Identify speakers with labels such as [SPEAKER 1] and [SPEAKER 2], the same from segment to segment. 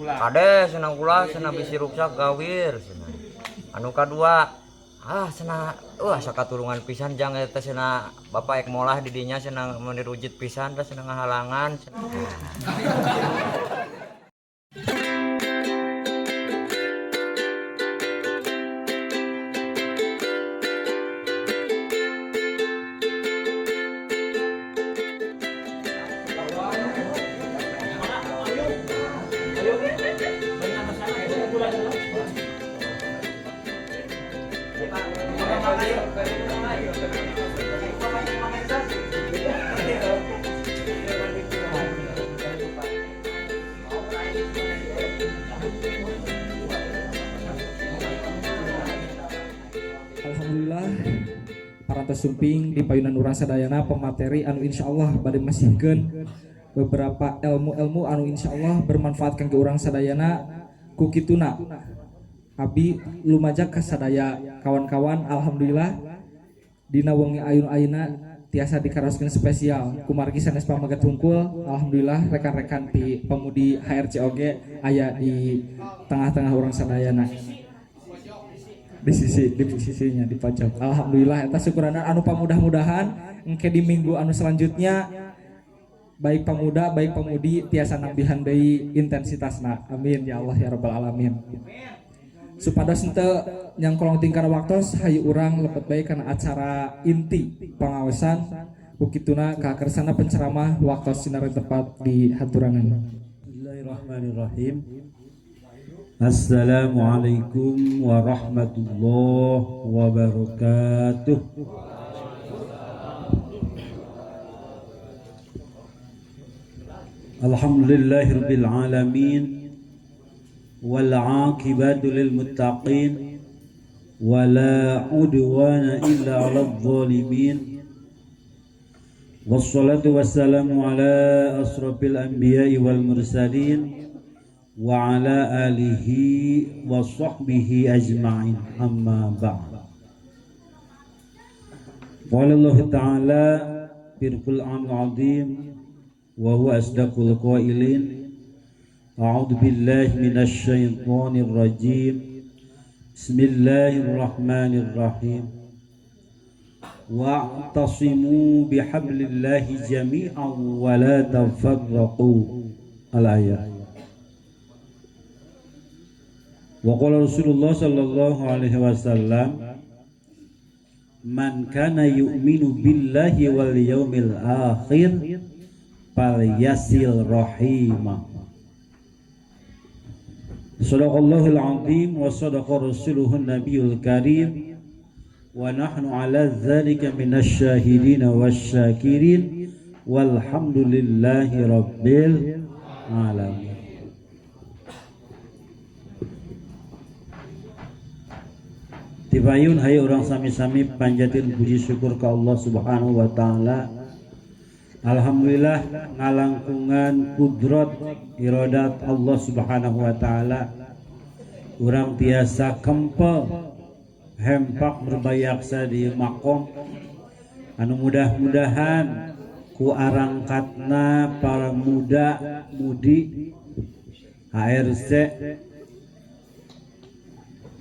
[SPEAKER 1] kade senang kula senang bisi ruksak gawir senang anu kadua senang sakaturungan pisan jang eta senang bapak ek molah didinya senang menirujit pisan teh senang ngahalangan
[SPEAKER 2] Alhamdulillah parantos sumping di payunan urang sadayana pemateri anu insyaallah bade masihkeun beberapa ilmu-ilmu anu insyaallah bermanfaat kangge urang sadayana ku kituna abdi lumajak ka sadaya kawan-kawan. Alhamdulillah dina wengi ayun-ayuna tiasa dikaroskeun spesial kumargi sanes pamaget hungkul. Alhamdulillah rekan-rekan ti pemudi HRC oge aya di tengah-tengah urang sadayana di sisinya di pojok. Alhamdulillah eta syukurana anu pamudah-mudahan engke di minggu anu selanjutnya baik pemuda baik pemudi tiasa nambihan deui intensitasna. Amin ya Allah ya rabbal alamin. Supados henteu nyangkolong tingkar waktos hayu urang lepet bae kana acara inti pangaosan ukituna kakersana penceramah waktos sinar tepat di haturangan.
[SPEAKER 3] Bismillahirrahmanirrahim. Assalamualaikum warahmatullahi wabarakatuh. Alhamdulillahirabbil alamin wal 'aqibatu lil muttaqin wala 'udwana illa 'alal zalimin. Wassalatu wassalamu ala asrofil anbiya'i wal mursalin wa ala alihi wa sahbihi ajma'in, amma ba'd. Qala Allah Ta'ala fil Qur'anil 'azim wa huwa asdaqul qailin. A'udzu billahi minasy syaithanir rajim. Bismillahirrahmanirrahim. Wa'tasimu bihablillahi jami'an wa la tafarraqu. Al-ayat. Wa qala Rasulullah sallallahu alaihi wasallam, man kana yu'minu billahi wal yawmil akhir falyasil rahimah. Sadaqallahul azim wa sadaqa rasuluhun nabiyul karim wa nahnu ala dzalika minasy syahidin wasyakirin walhamdulillahi rabbil alamin. Tibayun hai orang sami-sami panjatin puji syukur ke Allah Subhanahu wa taala. Alhamdulillah ngalangkungan kudrat iradat Allah Subhanahu wa taala. Urang tiasa kempel hempak berbayaksa di makom anu mudah-mudahan ku arangkatna para muda mudi HRC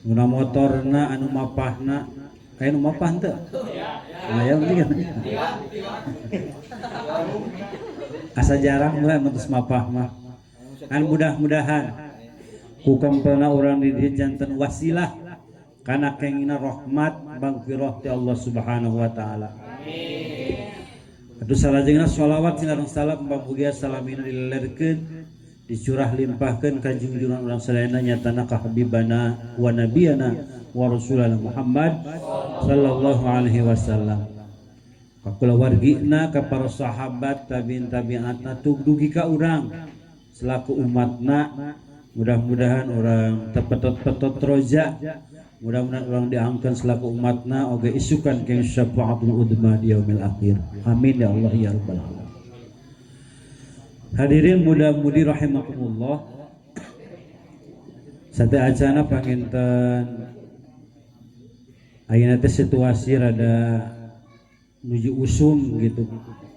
[SPEAKER 3] guna motorna anu mapahna kayak anu mapah teu aya penting asa jarang lah mentus mapah mah kan mudah-mudahan ku kempelna urang di dieu janten wasilah kana kengina rahmat magfirah ti Allah Subhanahu wa taala. Amin. Atuh salajengna sholawat sinareng salam pamugia salamina dilelerkeun dicurah limpahkeun ka junjungan urang sadayana nyatana ka habibana wa nabiyana wa rasulana Muhammad sallallahu alaihi wasallam. Ka kulawargina ka para sahabat tabiin tabiatna tug dugi ka urang selaku umatna. Mudah-mudahan orang tepetot-petot roja, mudah-mudahan orang diangkat selaku umatna oge isukan keng syafaatul udma di yaumil akhir. Amin ya Allah ya rabbal alamin. Hadirin muda-mudi rahimakumullah. Sate acana panginten ayeuna teh situasi rada nuju usum gitu,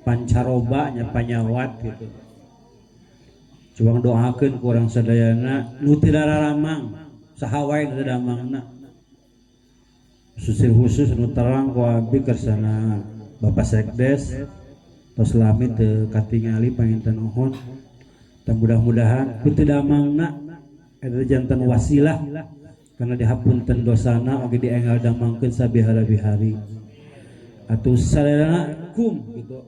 [SPEAKER 3] pancaroba nya panyawat gitu. Coba doakeun ku urang sadayana nu teu raramang saha wae nu damangna. Khusus nu terang ku abdi kersana Bapak Sekdes tos lami teu katingali panginten nuhun. Dan mudah-mudahan ku teu damangna eta janten wasilah karena dihapunten dosana oge diengal damangkeun sabihara-bihari. Atuh sadayana kum gitu.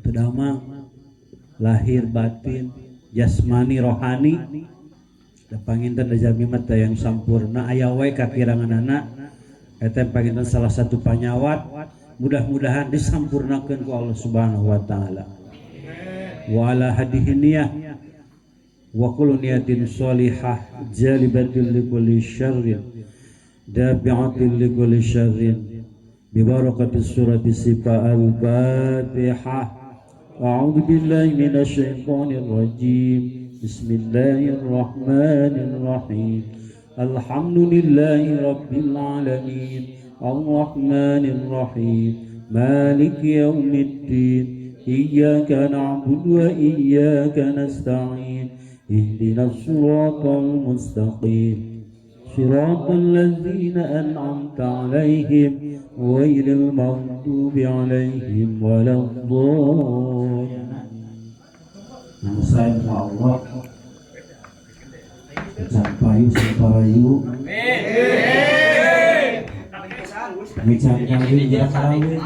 [SPEAKER 3] Teu damang lahir batin jasmani rohani da panginten dajami mata yang sampurna aya wae kakiranganana eta panginten salah satu panyawat mudah-mudahan disampurnakeun ku Allah Subhanahu wa taala wa ala hadhihi niyah wa kullu niyatin shalihah jalibatil likulli syarrin dabi'atil likulli syarrin bi barakatis surati sifa al-fatihah. أعوذ بالله من الشيطان الرجيم بسم الله الرحمن الرحيم الحمد لله رب العالمين الرحمن الرحيم مالك يوم الدين إياك نعبد وإياك نستعين اهدنا الصراط المستقيم صراط الذين أنعمت عليهم غير المغضوب عليهم ولا الضالين. Nama saya Allah Sampayu Sampayu Mican kawin ya kawin.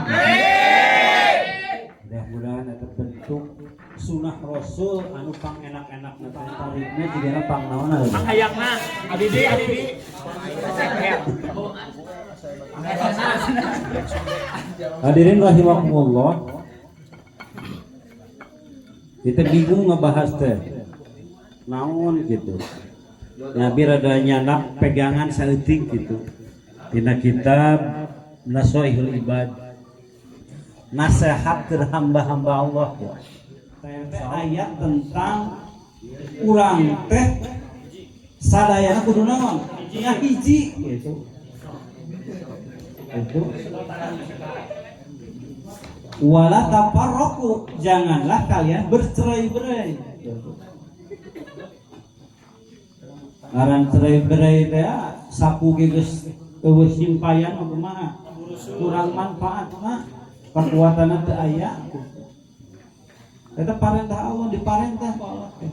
[SPEAKER 3] Mudah-mudahan ada bentuk sunah Rasul anu pang enak-enak na tariknya jadi pang naon pang hayangna adidi hadirin rahimakumullah. Kita bingung ngebahas teh naon gitu Nabi rada nyanak pegangan saeutik gitu tina kitab Nasoihul Ibad nasihat ke hamba-hamba Allah ya. Ayat tentang urang teh sadayana kudu naon nya hiji gitu itu wala tafarraqu janganlah kalian bercerai-berai. Ngaran cerai-berai teh sapu ge geus eueuh simpayan kumaha kurang manfaat mah kekuatanna teu aya. Eta parentah Allah diparentah ku Allah teh.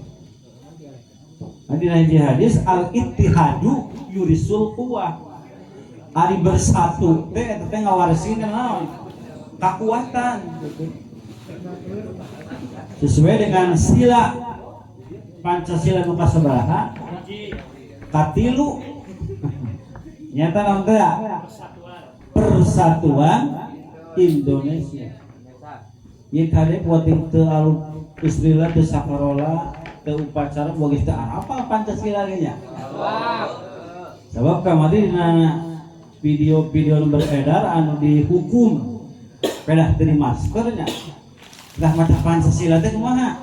[SPEAKER 3] Dina hadis al-ittihadu yurisul quwwah. Ari bersatu teh eta teh ngawariskeun naon? Kekuatan sesuai dengan sila Pancasila nu kasabaraha katilu nyata naon teh Persatuan Indonesia. Ieu kade poting teu aluk istilah teu sakarola teu upacara boga teu apa Pancasila ge nya. Sabab kamari dina video-video nu beredar anu dihukum pedah dari maskernya dah mata Pancasila teh kumaha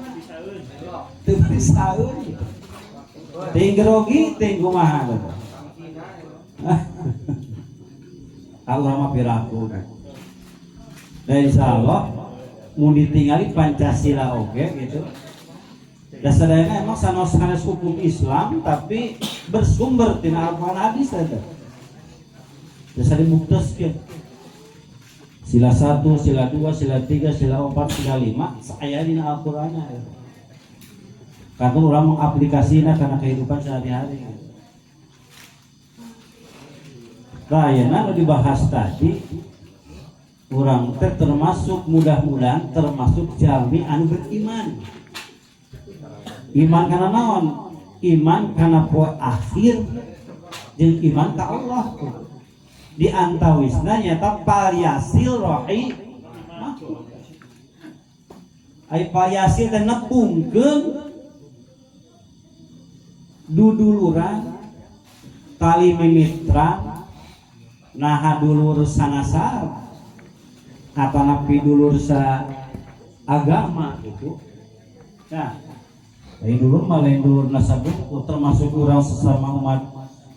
[SPEAKER 3] teu bisaeun teuing grogi teuing kumaha Allah mah piraku dan insyaallah mun ditingali Pancasila oge gitu da sadayana emang sanes hukum Islam tapi bersumber tina Al-Qur'an hadis eta bisa dibuktikan sila 1, sila 2, sila 3, sila 4, sila 5 saya dina Al-Qur'an karena orang mengaplikasinya karena kehidupan sehari-hari. Nah ya nah dibahas tadi orang termasuk mudah-mudahan termasuk jami anu beriman. Iman karena naon? Iman karena poe akhir jeung iman ka Allah. Di antawisna nyata pariasil rohi ai pariasil teh nepungkeun duduluran tali mimitra naha dulur sanasar atau napi dulur sa agama gitu. Nah, dari dulur mah lain dulur nasabut termasuk orang sesama umat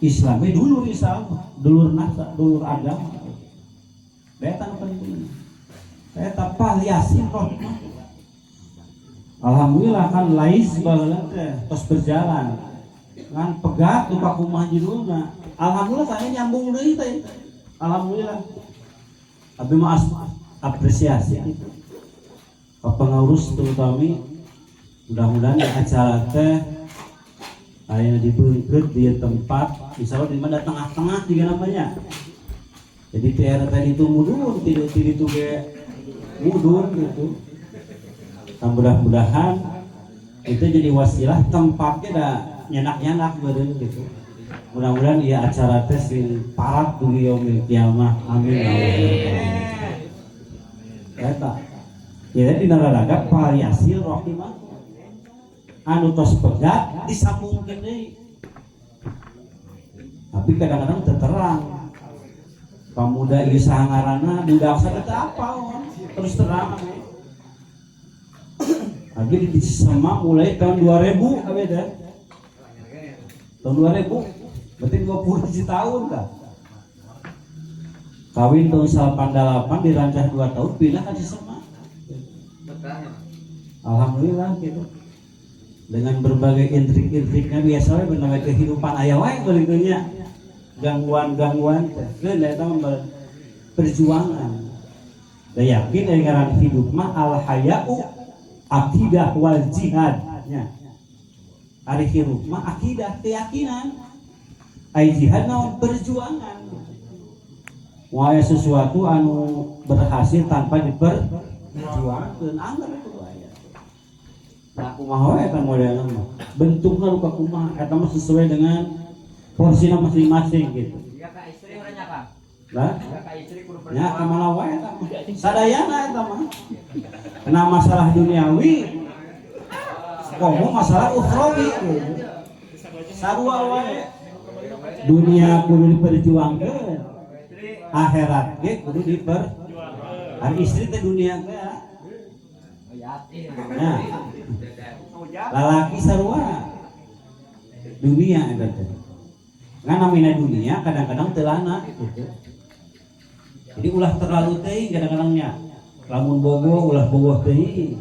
[SPEAKER 3] Islam dulur Islam, dulur nasa, dulur agama. Eta penting. Eta paliasin rohmah. Alhamdulillah kan lais baheula teh tos berjalan. Kan pegat tuh ka kumaha judulna. Alhamdulillah saya nyambung deui teh. Alhamdulillah. Abi mah apresiasi gitu. Ka pengurus terutama mudah-mudahan acara teh aya dibeungkeut di tempat misalnya di mana tengah-tengah juga namanya. Jadi tiara tadi itu mudun, tidak itu ge mudun gitu. Dan mudah-mudahan itu jadi wasilah tempatnya dah nyenak-nyenak beureun gitu. Mudah-mudahan ieu acara teh sing parat dugi yaumil kiamah. Amin ya Allah. Eta. Ya di nararaga variasi rohimah. Anu tos pegat disambungkeun deui. Tapi kadang-kadang terterang. Pemuda ieu saha ngaranna budak sadeta apa terus terang. Abi di Cisema mulai tahun 2000 abi teh. Tahun 2000 berarti 21 tahun kan. Kawin tahun 88 dirancang 2 tahun pindah ke Cisema. Alhamdulillah gitu. Dengan berbagai intrik-intriknya biasanya bernama kehidupan aya wae beuleunya. Gangguan-gangguan teh eta perjuangan. Da yakin aya ngaran hidup mah al haya'u akidah wal jihad nya. Ari hirup mah akidah keyakinan. Ai jihad naon perjuangan. Wae sesuatu anu berhasil tanpa diperjuangkeun anggar itu aya. Nah kumaha wae eta modelna mah. Bentukna rupa kumaha eta mah sesuai dengan porsinya masing-masing gitu.
[SPEAKER 1] Ya ka istri urangnya Kang.
[SPEAKER 3] Lah?
[SPEAKER 1] Ya ka istri kudu
[SPEAKER 3] Nya kamana wae eta mah. Sadayana eta mah. Kena masalah duniawi. Ngomong masalah ukhrawi. Sarua wae. Dunia kudu diperjuangkeun. Akhirat ge kudu Ari istri teh dunia teh. Nah. Lalaki sarua. Dunia eta teh. Ngan namina dunia kadang-kadang telana gitu. Jadi ulah terlalu teuing kadang-kadangnya. Lamun bogoh ulah bogoh teuing.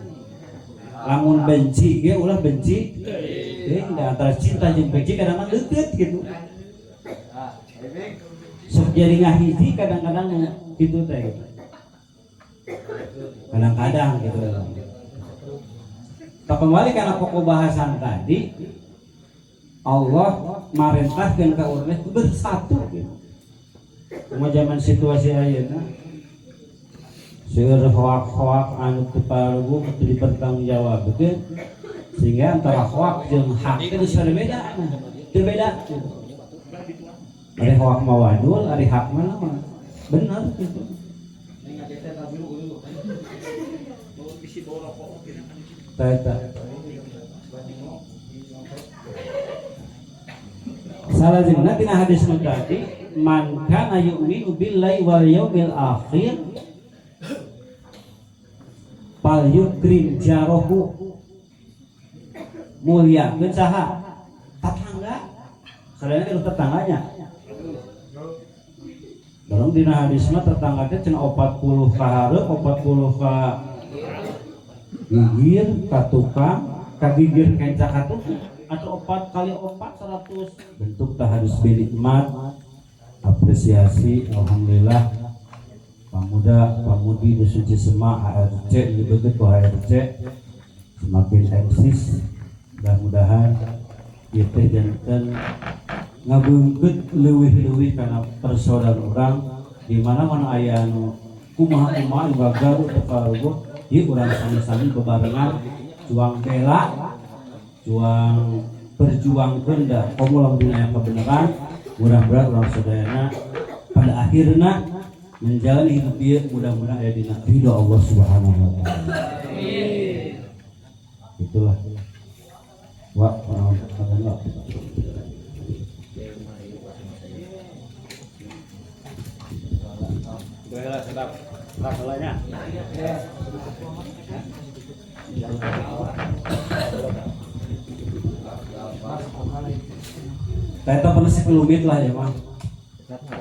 [SPEAKER 3] Lamun benci ge ulah benci teuing. Antara cinta jeung benci kadang-kadang deukeut gitu. Sok jadi ngahiji kadang-kadang gitu teh. Kadang-kadang gitu. Kembali karena pokok bahasan tadi, Allah marentahkeun ka urang bersatu gitu. Kumaha zaman situasi ayeuna seueur hoak-hoak anu teu palugu teu dipertanggungjawabkeun sehingga antara hoak jeung hak teh geus berbeda. Teu beda. Ari hoak mah wadul, ari hak mah bener gitu. Tata. Salah jeung tina hadis tadi, man kana yu'minu billahi wal yaumil akhir fal yukrim jarahu. Muliakeun saha? Tetangga. Sadayana itu tetangganya. Dalam dina hadis mah tetangga teh cenah 40 ka hareup, 40 ka gigir, ka tukang, ka gigir kenca ka tukang. Atau 4 kali 4 100 bentuk taharus binikmat apresiasi. Alhamdulillah pemuda pamudi di Suci Sema HRC dibeget ku HRC semakin eksis. Mudah-mudahan ieu teh janten ngabeungkeut leuwih-leuwih kana persaudaraan urang di mana-mana aya anu kumaha-kumaha bagaru teu paruguh ieu urang sami-sami bebarengan juang bela juang berjuang dah komulang dina yang kebenaran. Mudah-mudahan orang saudara pada akhirnya menjalani hidup dia mudah-mudahan ada di ridho Allah Subhanahu wa taala. Itulah. Wa Allah. Baiklah sedap rasalanya. Kita pernah 10 menit lah ya Bang.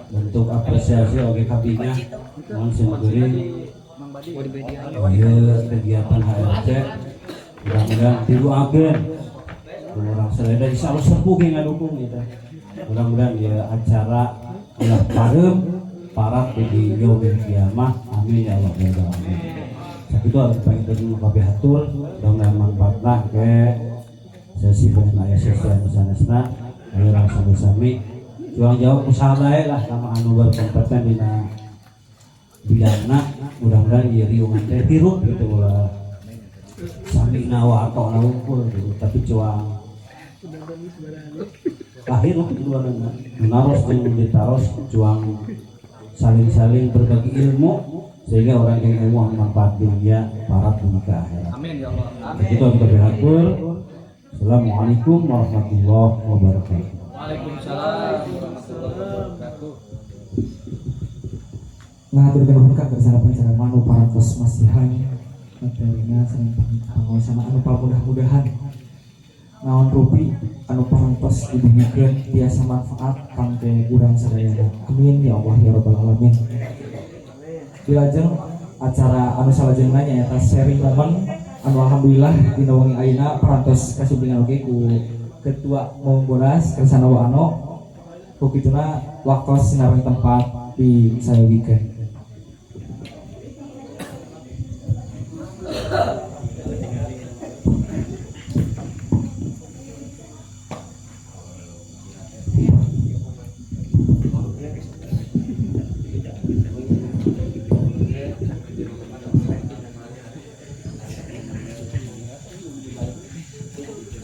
[SPEAKER 3] Bentuk apresiasi oke kabinya mohon sembari kegiatan HRC mudah-mudahan tiru agen orang seleda insya Allah sepuh yang ngadukung gitu. Mudah-mudahan dia acara ulah parem parat di yaumil kiamah, amin ya Allah ya amin. Sakitu harus pengen terima kabeh hatur mudah-mudahan manfaatna ke sesi pengen aya sesi anu sanesna ayo orang sami-sami juang jauh usaha bae lah sama anu berkompeten dina bidangna, mudah-mudahan ieu riungan teh hirup gitu lah sami nawa atau ngumpul gitu tapi juang lahir di luar menaros dan ditaros juang saling-saling berbagi ilmu sehingga orang yang ilmu manfaat dunia para dunia akhirat. Amin ya Allah. Amin. Kita berhatur. Assalamualaikum warahmatullahi wabarakatuh.
[SPEAKER 2] Waalaikumsalam warahmatullahi wabarakatuh. Nah, berkenan ka bersama panjenengan manu parantos masihan materina sareng pangaosana anu mudah-mudahan naon rupi anu parantos dibingikeun tiasa manfaat kangge urang sadayana. Amin ya Allah ya rabbal alamin. Dilajeng acara anu salajengna nyaeta sharing momen anu alhamdulillah dina wengi ayeuna parantos kasumpingan oge ku ketua Monggolas kersana Wano. Kukituna waktos sinareng tempat di sayogikeun.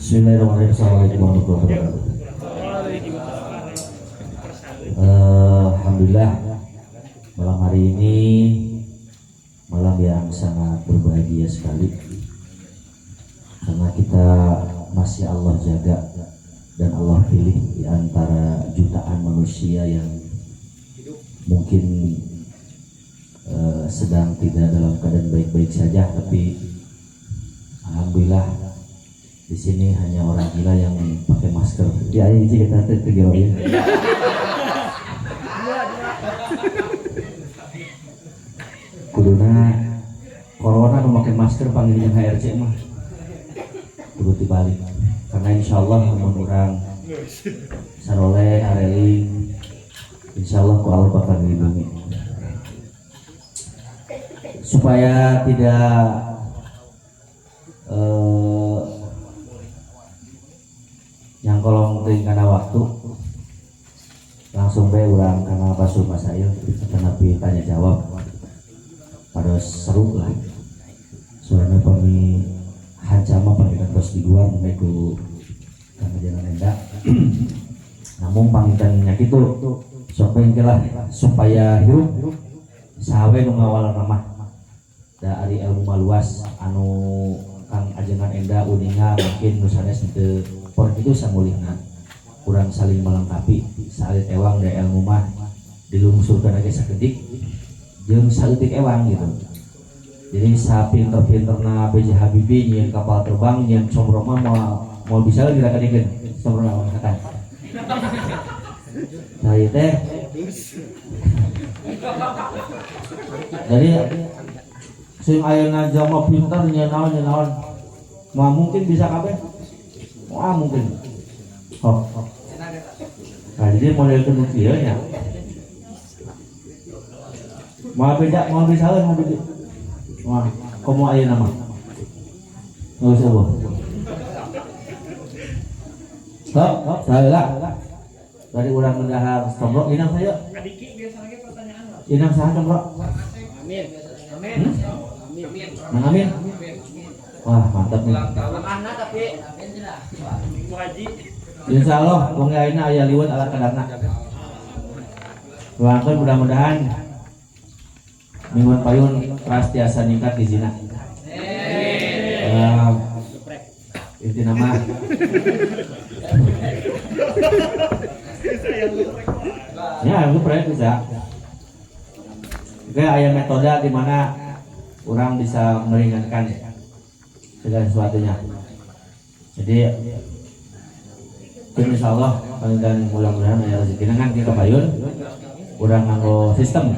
[SPEAKER 4] Bismillahirrahmanirrahim. Assalamualaikum warahmatullahi wabarakatuh. Alhamdulillah malam hari ini malam yang sangat berbahagia sekali karena kita masih Allah jaga dan Allah pilih di antara jutaan manusia yang mungkin sedang tidak dalam keadaan baik-baik saja, tapi alhamdulillah di sini hanya orang gila yang pakai masker. Ya ini kita tergila ya. Kuduna corona memakai masker panggilnya HRC mah kudu dibalik karena insya Allah mun urang saroleh areling insya Allah ku Allah bakal dilindungi supaya tidak yang kolong ting karena waktu langsung bae urang karena basuh mas ayo karena tanya jawab pada seru lah soalnya kami hancama panggilan terus di luar menuju karena jangan endak namun panggilannya gitu lah supaya hirup sahawe nu ngawal ramah dari ilmu maluas anu kang ajengan enda uninga mungkin nusana sente por itu samulihna kurang saling melengkapi salit ewang da ilmu mah dilungsurkan aja sakedik jeung saeutik ewang gitu. Jadi sa pinter-pinterna B.J. Habibie nyeun kapal terbang nyeun somroma mau bisa lagi kadikeun somroma kata. Nah ieu teh jadi sing ayeuna jalma pinter nyeun naon mah mungkin bisa kabeh. Wah mungkin. Oh. Nah, jadi model kenukianya. Mau beda, mau bisa mau beda. Wah, kamu ayo nama. Nggak usah boh. Stop, saya lah. Dari orang mendahar sombrok, inang saya. Inang saya sombrok. Amin. Amin. Amin. Amin. Wah mantap nih. Insya Allah pengaina ayah liwat ala kadarna. Doakan mudah-mudahan mingguan payun prastiasa ningkat di zina. Itu nama. Ya, aku pernah bisa. Oke, ayah metode di mana orang bisa meringankan segala sesuatunya. Jadi insya Allah dan mudah-mudahan ya rezeki kan kita payun udah nganggo sistem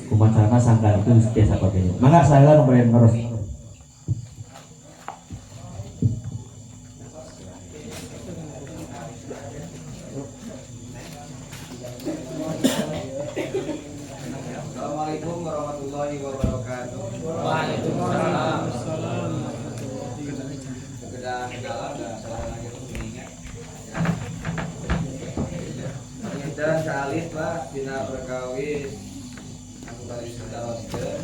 [SPEAKER 4] kumacarana sangka itu biasa pakai. Maka saya lah nomor terus
[SPEAKER 5] dan kalit Pak dina perkawis anu kali sadaroskeun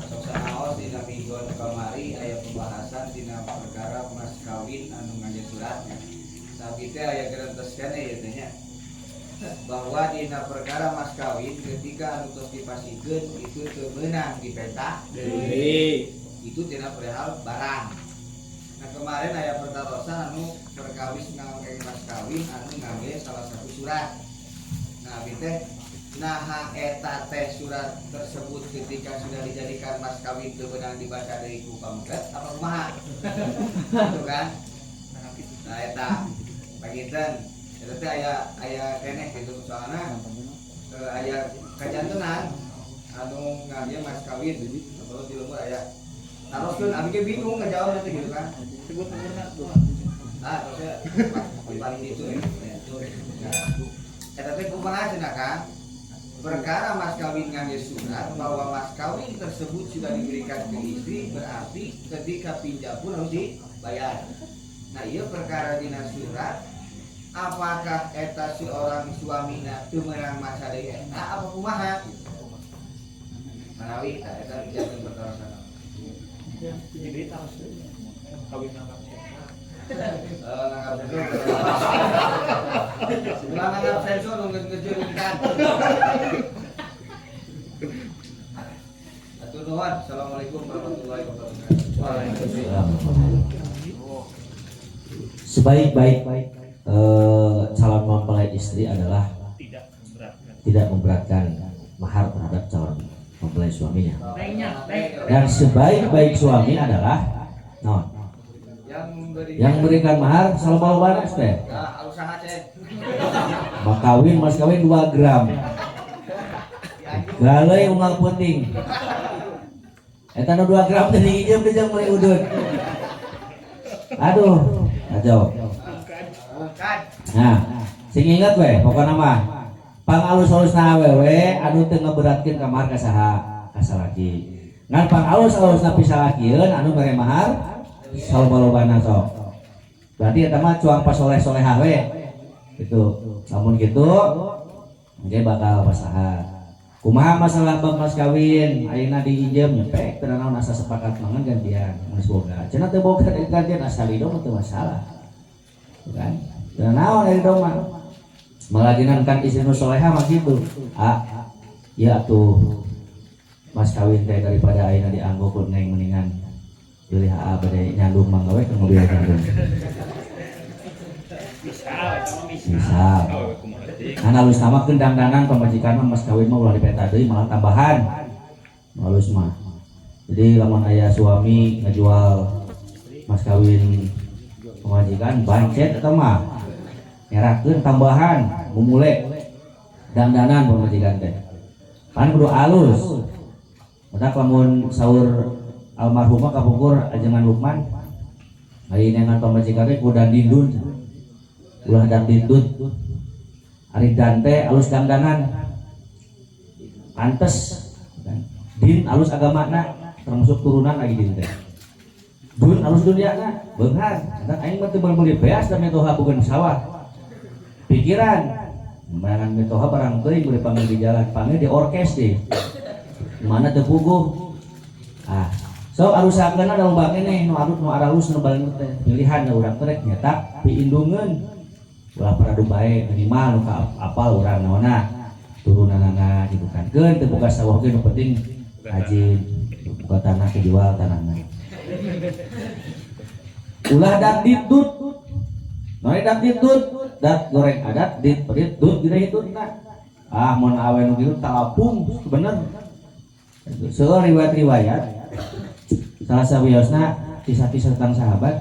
[SPEAKER 5] sok sanaos dina mingguan kamari aya pembahasan dina perkara mas kawin anu ngajak suratnya. Tapi teh aya gerenteskeun ieu teh nya bahwa dina perkara mas kawin ketika anu tos dipasikeun itu teu meunang dipeta deui. Itu tina perihal barang. Nah kemarin aya pertarosan anu perkawis ngangge mas kawin anu ngangge salah satu surat. Nah abi teh naha eta teh surat tersebut ketika sudah dijadikan mas kawin teu beunang dibaca deui ku pamuket apa kumaha? Gitu kan? Nah eta pagiteun eta teh aya keneh gitu soalna aya kajantenan anu ngangge mas kawin terus di lembur aya taroskeun abi ge bingung ngajawab teh gitu kan. Sebut umurna tuh. Ah, terus paling itu ya. Eta teh kumaha cenah Kang? Perkara mas kawin ngangge surat bahwa mas kawin tersebut sudah diberikan ke istri berarti ketika pinjam pun harus dibayar. Nah, ieu perkara dina surat apakah eta seorang suamina teu meunang maca deui eta apa kumaha? Manawi eta dijadikan perkara sana. Ya, jadi harus kawin nangkap nangkap sensor ngejerukan. Atur nuhun. Assalamualaikum warahmatullahi wabarakatuh.
[SPEAKER 4] Waalaikumsalam. Sebaik-baik calon mempelai istri adalah tidak memberatkan mahar terhadap calon mempelai suaminya. Dan sebaik-baik suami adalah yang memberikan mahar salba-loba teh.
[SPEAKER 5] Usaha teh.
[SPEAKER 4] Makawin mas kawin 2 gram. Galeuy unggal penting. Eta nu 2 gram teh diijeum teh jeung meuli udud. Aduh, kacau. Nah, sing inget we pokona mah pangalus-alusna awewe anu teu ngaberatkeun ka mahar ka saha? Ka salaki. Ngan pangalus-alusna pisalakieun anu mere mahar salba-lobana sok. Berarti eta mah cuang pasoleh-solehah we. Gitu. Namun gitu engke bakal pasaha. Kumaha masalah bab mas kawin? Ayeuna diinjem nyepek teu naon asa sepakat mangan gantian. Geus boga. Cenah teu boga gantian asal ridho teu masalah. Kan? Teu naon ridho mah. Malaginankan istri nu solehah mah kitu. Ya tuh mas kawin teh daripada ayeuna dianggo ku neng mendingan pilih bade nyandung mangga we keur mobil nyandung. Misal. Kan halus nama kendang-dangan pamajikan mah mas kawin mah ulah dipeta deui malah tambahan. Halus mah. Jadi lamun aya suami ngajual mas kawin pamajikan bancet eta mah nyerakeun tambahan mumule dandanan pamajikan teh. Kan kudu alus. Mata lamun saur almarhumah kapungkur ajengan Lukman hari nengan pamajikan teh kudu dindun ulah dan dindut ari dante alus dandanan pantes kan din alus agamana termasuk turunan lagi din teh dun alus dunyana beunghar dan aing mah teu meuli beas da metoha bukan sawah pikiran barangan metoha barang teuing boleh panggil di jalan panggil di orkes deh mana teu puguh so arusakeun ada lomba keneh nu aralus nu balen teh pilihan da urang teh nyetak piindungeun ulah paradu bae minimal nu apal urang naonna turunanana gitu kan keun teu boga sawah ge nu penting haji boga tanah kejual tanahna ulah dak ditut noe dak ditut dak goreng adat dit perit tut gede hitutna mun awe nu kitu talapung bener seueur riwayat salah sawiosna kisah-kisah tentang sahabat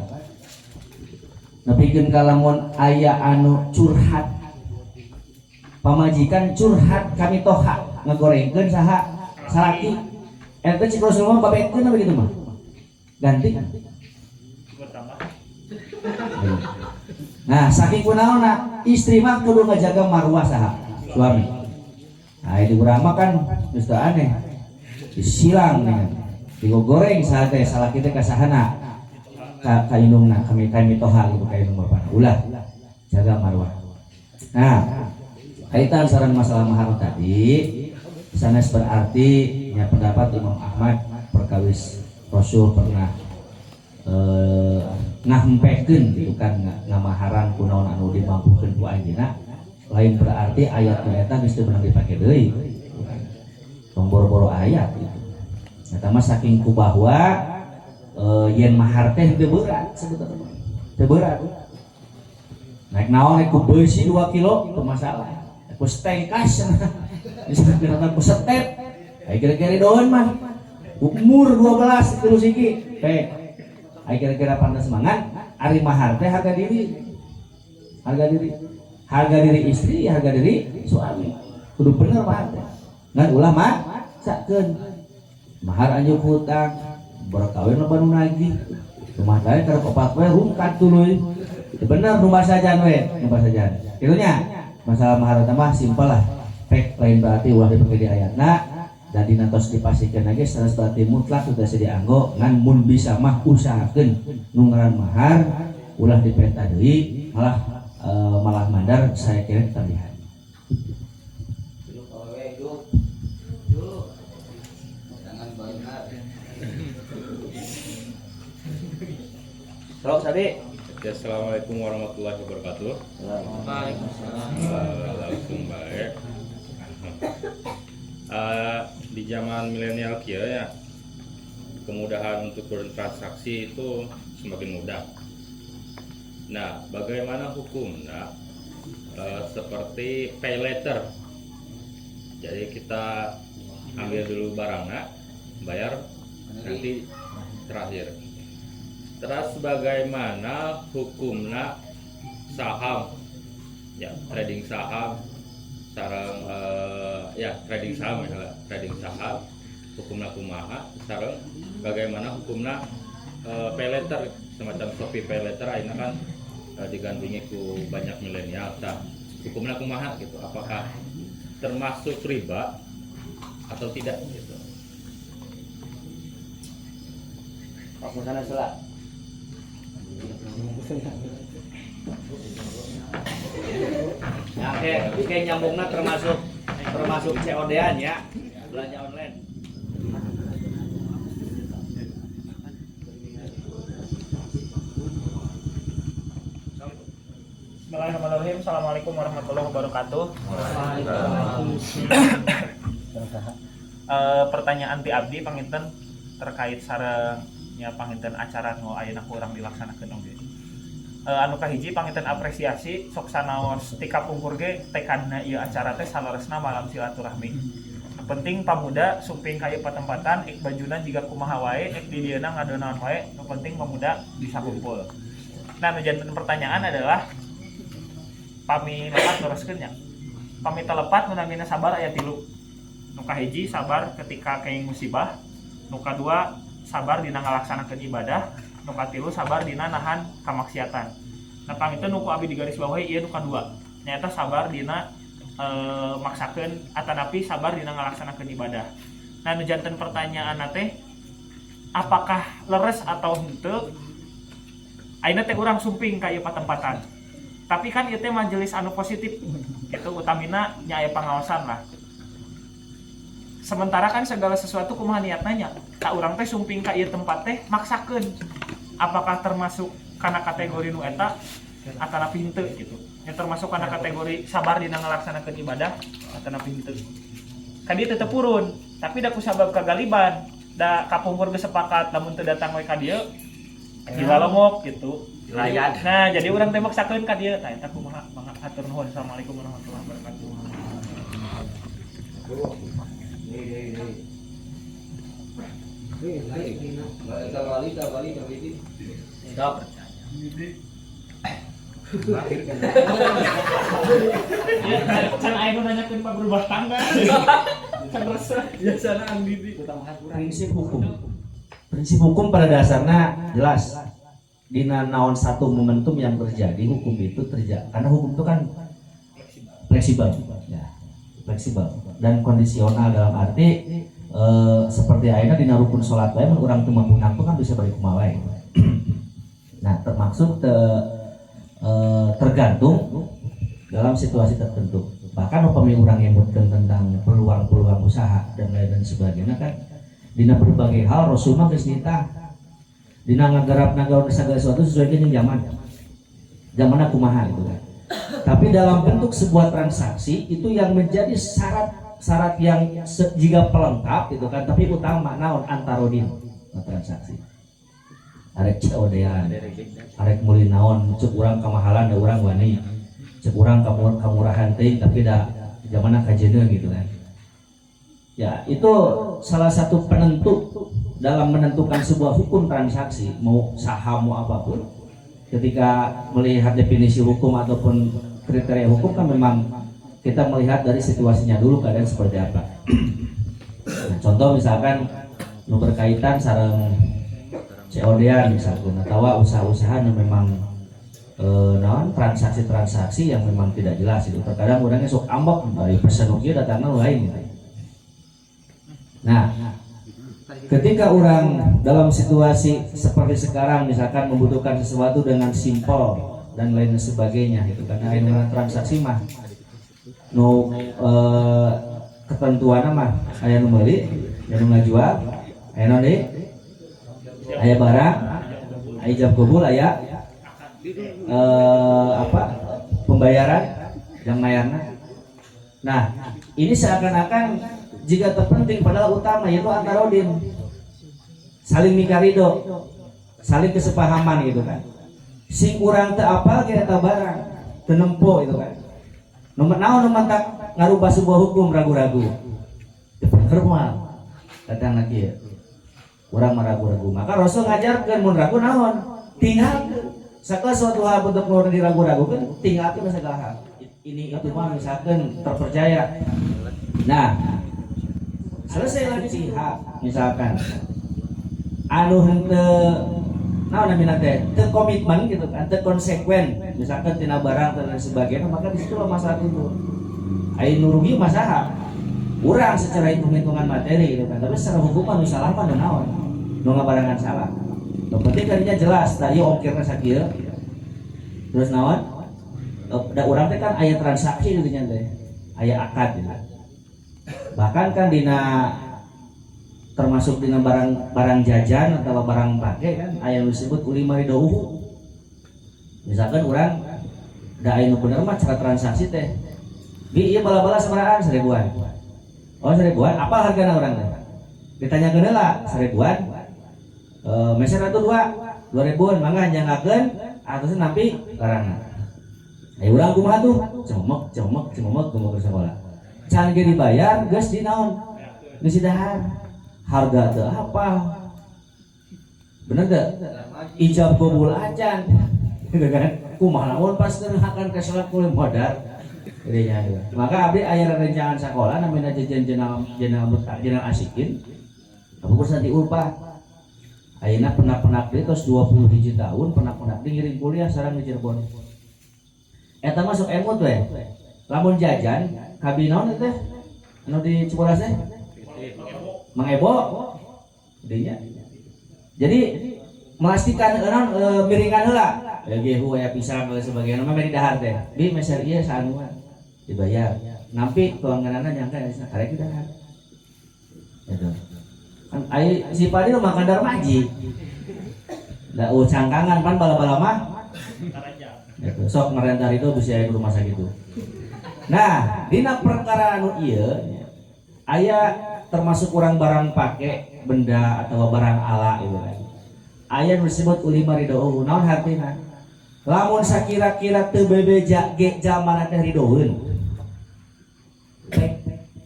[SPEAKER 4] nepikeun ka lamun aya anu curhat pamajikan curhat kami toha ngagorengkeun saha salaki eta cik Rasulullah babetkeun apa gitu mah ganti nah saking kunaonna istri mah kudu ngajaga marwah saha suami nah itu urang mah kan geus teu aneh disilang nih digoreng saat teh salah kita kasahana ka indungna kami toha gitu ka indung bapak ulah jaga marwah. Nah kaitan sareng masalah mahar tadi sanes berarti ya pendapat Imam Ahmad perkawis Rasul pernah ngahempekeun gitu kan ngamaharan kunaon anu dimampukeun ku anjeunna lain berarti ayat eta geus teu meunang dipake deui tong boro-boro ayat gitu eta mah saking ku bahwa yen mahar teh teu berat sebetulna teu berat naik naon naik ku beusi 2 kilo teu masalah ku stengkas bisa kira ku setep aya kira-kira doon mah umur 12 terus iki teh aya kira-kira pantas semangat ari mahar teh harga diri istri harga diri suami kudu bener mahar teh ngan ulah mah sakeun mahar anjeun hutang berkawin lo baru nagih rumah lain kalau kopat we rungkat tuluy bener rumah sajan kitu nya masalah mahar teh mah simpel lah pek lain berarti ulah dipake di ayatna dan dinantos dipastikan lagi secara berarti mutlak sudah dianggo ngan mun bisa mah usahakeun nu ngaran mahar ulah dipeta deui malah mandar saya kira terlihat.
[SPEAKER 5] Sok tadi.
[SPEAKER 6] Assalamualaikum warahmatullahi wabarakatuh.
[SPEAKER 5] Waalaikumsalam.
[SPEAKER 6] Langsung baik. Di zaman milenial kia ya, kemudahan untuk bertransaksi itu semakin mudah. Nah, bagaimana hukumnya seperti pay later? Jadi kita ambil dulu barangnya, bayar nanti terakhir. Terus bagaimana hukumnya saham, ya trading saham, sarang trading saham, hukumnya kumaha, sarang bagaimana hukumnya pay later semacam Shopee pay later, akhirnya kan digandingi ku banyak milenial. Nah, hukumnya kumaha gitu, apakah termasuk riba atau tidak gitu?
[SPEAKER 5] Aku sana salah. Ya, oke nyambungnya termasuk COD-an ya, belanja online.
[SPEAKER 7] Bismillahirrahmanirrahim. Assalamualaikum warahmatullahi wabarakatuh. Pertanyaan ti abdi panginten terkait sarengnya panginten acara nu ayeuna kurang dilaksanakeun oge. Anu kahiji panginten apresiasi sok sanaos ti kapungkur ge tekadna ieu acara teh saleresna malam silaturahmi. Penting pamuda sumping ka ieu patempatan ik bajuna jiga kumaha wae ik di dieuna ngadonaon wae, nu penting pamuda bisa kumpul. Nah, nu janten pertanyaan adalah pami lepat teruskeun nya. Pami telepat menamina sabar aya 3. Nu kahiji sabar ketika kenging musibah, nu kadua sabar dina ngalaksanakeun ibadah, nu katilu sabar dina nahan kamaksiatan. Nah, pangitu nu ku abi digaris bawahi ieu nu kadua. Nyaeta sabar dina maksakeun atanapi sabar dina ngalaksanakeun ibadah. Nah, nu janten pertanyaan teh apakah leres atau henteu? Ayeuna teh urang sumping ka ieu patempatan. Tapi kan ieu teh majelis anu positif. Itu utamina nya aya pangaosan lah. Sementara kan segala sesuatu kumaha niatna nya. Tak urang teh sumping ka ieu tempat teh maksakeun. Apakah termasuk kana kategori nu eta atanapi henteu gitu. Nya termasuk kana kategori sabar dina ngalaksanakeun ibadah atanapi henteu. Kan dieu tetep purun, tapi da kusabab kagaliban, da kapungkur geus sepakat lamun teu datang we ka dieu dilalomok gitu.
[SPEAKER 5] Dilayat.
[SPEAKER 7] Nah, jadi urang teh maksakeun ka dieu. Tah eta kumaha? Mangga hatur nuhun. Assalamualaikum warahmatullahi wabarakatuh.
[SPEAKER 5] Stop.
[SPEAKER 7] Can aya nu nanyakeun Pak berubah tangga. Can resah biasana ang Didi.
[SPEAKER 4] Prinsip hukum pada dasarnya jelas dina naon satu momentum yang terjadi hukum itu terjadi karena hukum itu kan fleksibel ya, fleksibel dan kondisional dalam arti seperti ayeuna dina rukun salat wae mun urang teu mampu nampu kan bisa balik kumaha wae. Nah, termaksud tergantung dalam situasi tertentu. bahkan upami urang nyebutkeun tentang peluang-peluang usaha dan lain sebagainya kan dina berbagai hal Rasul mah geus nitah dina ngagarap nagawan segala sesuatu sesuai dengan zamanna kumaha gitu kan. Tapi dalam bentuk sebuah transaksi itu yang menjadi syarat yang jika pelengkap gitu kan, tapi utama naon antarodin transaksi. Arek caodean, arek meuli naon cek urang kamahalan da urang wani. Cek urang kamurahan teuing tapi da zamanna kajedeun gitu kan. Ya, itu salah satu penentu dalam menentukan sebuah hukum transaksi, mau saham mau apapun. Ketika melihat definisi hukum ataupun kriteria hukum kan memang kita melihat dari situasinya dulu keadaan seperti apa. Nah, contoh misalkan nu berkaitan sareng COD-an misalkan atau usaha-usaha yang memang transaksi-transaksi yang memang tidak jelas itu. Terkadang orangnya sok ambek dari pesan oke datangnya lain gitu. Nah, ketika orang dalam situasi seperti sekarang misalkan membutuhkan sesuatu dengan simpel dan lain sebagainya gitu kan, nah transaksi mah ketentuan mah aya nu meuli aya nu ngajual aya nu aya barang aya ijab kabul aya pembayaran yang mayarna. Nah, ini seakan-akan jika terpenting padahal utama yaitu antarodin, saling mikarido, saling kesepahaman gitu kan. Sing urang teu apal ge eta barang teu nempo gitu kan. Nomor naon nu mantak ngarubah sebuah hukum ragu-ragu. Teu bener moal. Datang kieu. Urang mah ragu-ragu. Maka Rasul ngajarkeun mun ragu naon? Tinggalkeun. Sakala suatu hal bentuk nu diragu-ragukeun, tinggalkeun sagala hal. Ini itu mah misalkan terpercaya. Nah, selesai lagi pihak misalkan anu henteu naon namina teh teu komitmen gitu kan, teu konsekuen misalkan tina barang dan sebagainya, maka di situ masalah itu. Ai nu rugi masalah urang secara hitung-hitungan materi gitu kan, tapi secara hukum anu salah mah naon nu ngabarengan salah. Nu penting kadinya jelas tadi ongkirna sakieu terus naon da urang teh kan aya transaksi gitu nya teh aya akad gitu. Bahkan kan dina termasuk dina barang jajan atau barang pakai kan aya nu disebut uli maridauhu. Misalkan urang da aya nu bener mah cara transaksi teh bi ieu bala-bala sabaraan 1000-an. Oh 1000-an, apa hargana urang teh? Ditanyakeun heula 1000-an. Meser atuh 2000-an, mangga nyangakeun atuh nampi larangna. Ayo urang kumaha tuh? Cemek kumaha sekolah. Can ge dibayar geus dinaon? Geus didahar. Harga teu apa? Bener teu? Ijab kabul acan. Gitu kan? Kumaha lamun pas teu hakan ka salat kuliah modal. Geunya teh. Maka abdi aya rerencangan sakola namina jajan jenal asikin. Kabur nanti upah. Ayeuna penak-penak deui tos 21 tahun penak-penak deui ngiring kuliah sareng di Cirebon. Eta masuk emut we. Lamun jajan kabinaon teh anu di Cibodas teh? Mang Ebo. Dinya. Jadi memastikan miringan heula. Gehu aya pisang dan sebagainya mah bari dahar teh. Bi meser ieu saanu dibayar. Nampi pelangganana nyangka karek dahar. Gitu. Kan ai si Padi mah makan darmaji. Da cangkangan pan bala-bala mah. Gitu. Sok merentar itu bisa aya rumah sakit itu. Nah, dina perkara anu ieu aya termasuk urang barang pake benda atau barang ala itu kan. Aya nu disebut uli maridauhu. Naon hartina? Lamun sakira-kira teu bebeja ge jamana teh ridoeun.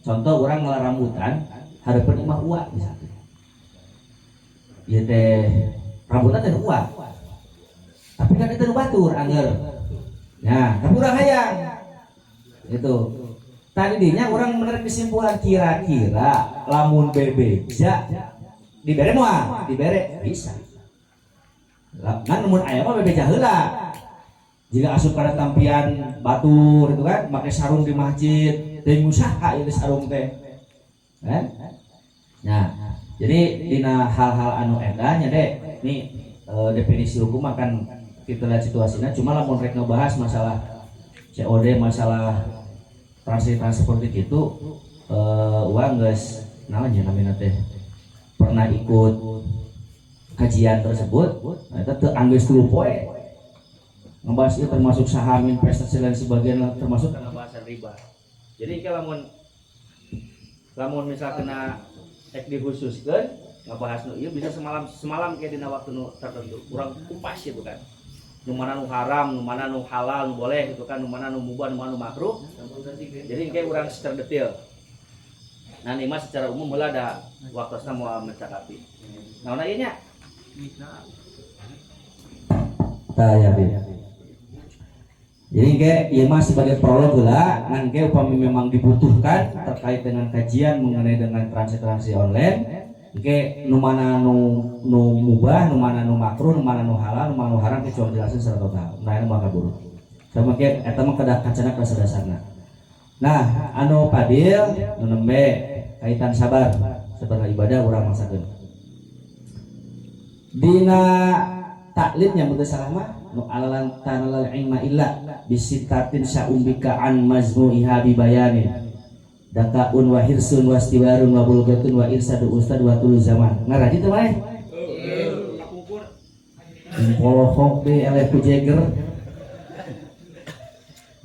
[SPEAKER 4] Contoh urang ngalah rambutan, hareupeun imah uwa misalnya. Ieu teh rambutan teh uwa. Tapi kan itu batur angger. Nah, tapi urang hayang. Itu. Tadi dinya orang menarik kesimpulan kira-kira lamun bebeja dibere moal, dibere bisa. Kan mun aya mah bebeja heula. Jika asup kana tampian batur itu kan make sarung di masjid, teuing usaha ieu sarung teh. Kan? Nah, jadi dina hal-hal anu eta nya deh, nih definisi hukum akan kita lihat situasinya. Cuma lamun rek ngebahas masalah COD, masalah transaksi politik itu uang guys namanya teh pernah ikut kajian tersebut. Nah, itu anggeus 10 poe ngebahas itu termasuk saham, investasi dan sebagian termasuk karena bahasan riba. Jadi kalau lamun misal kena dikhususkan ngebahas nu ieu bisa semalam kayak dina waktu nu tertentu kurang kupas gitu kan. Nu mana nu haram, nu mana nu halal, nu boleh gitu kan, nu mana nu mubah, nu mana nu makruh. Jadi kayak kurang secara detail. Nah, ini mah secara umum mulai ada waktu saya mau mencakapi. Nah, ieu nya. Tah ya, jadi kayak ya mas sebagai prolog lah, ngan kayak upami memang dibutuhkan terkait dengan kajian mengenai dengan transaksi online, kayak nu mana nu mubah, nu mana nu makruh, nu mana nu halal, nu mana nu haram kecuali jelasin secara total. Nah ini maka buruk. Sama kayak eta mah kada kacana ka sadasarna. Nah, anu padil nu nembe kaitan sabar ibadah urang maksakeun. Dina taklidnya mudah salah mah nu alalan tanal ilma illa bisitatin sa'umbika an mazmu'iha bibayanin dakaun wa hirsun wa istiwarun wa bulgatun wa irsadu ustad wa tulu zaman ngaraji teh mah polofok deh eleku jeger.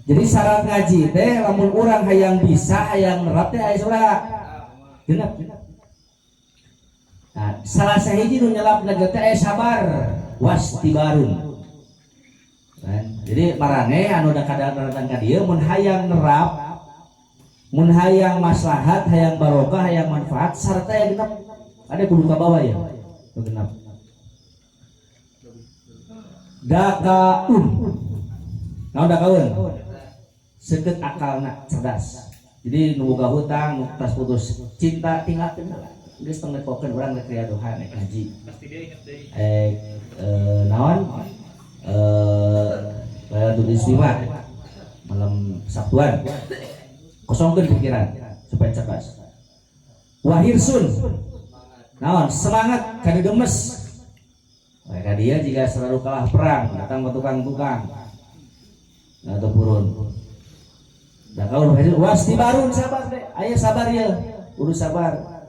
[SPEAKER 4] Jadi syarat ngaji teh lamun urang hayang bisa hayang nerap teh aya saudara genep. Nah, salah sahiji nu nyelap teh aya sabar wastibarun. Jadi marane anu da kadang-kadang ka dieu mun hayang nerap, mun hayang maslahat, hayang barokah, hayang manfaat sarta aya genep. Ada kudu ka bawah ya. Genep. Dakaun. Naon dakaun? Seukeut akalna cerdas. Jadi nu boga hutang, nu tas putus cinta tinggalkeun lah. Geus tong lepokeun urang rek riadohan naik haji.
[SPEAKER 7] Pasti dia inget deui.
[SPEAKER 4] Naon? Laylatul Istimewa malam Sabtuan kosongkeun pikiran supaya cerdas. Wahirsun naon semangat kada gemes. Mereka dia jika selalu kalah perang datang ke tukang-tukang atau purun. Da kaul wastibarun sabar deh. Aya sabar ya, urus sabar.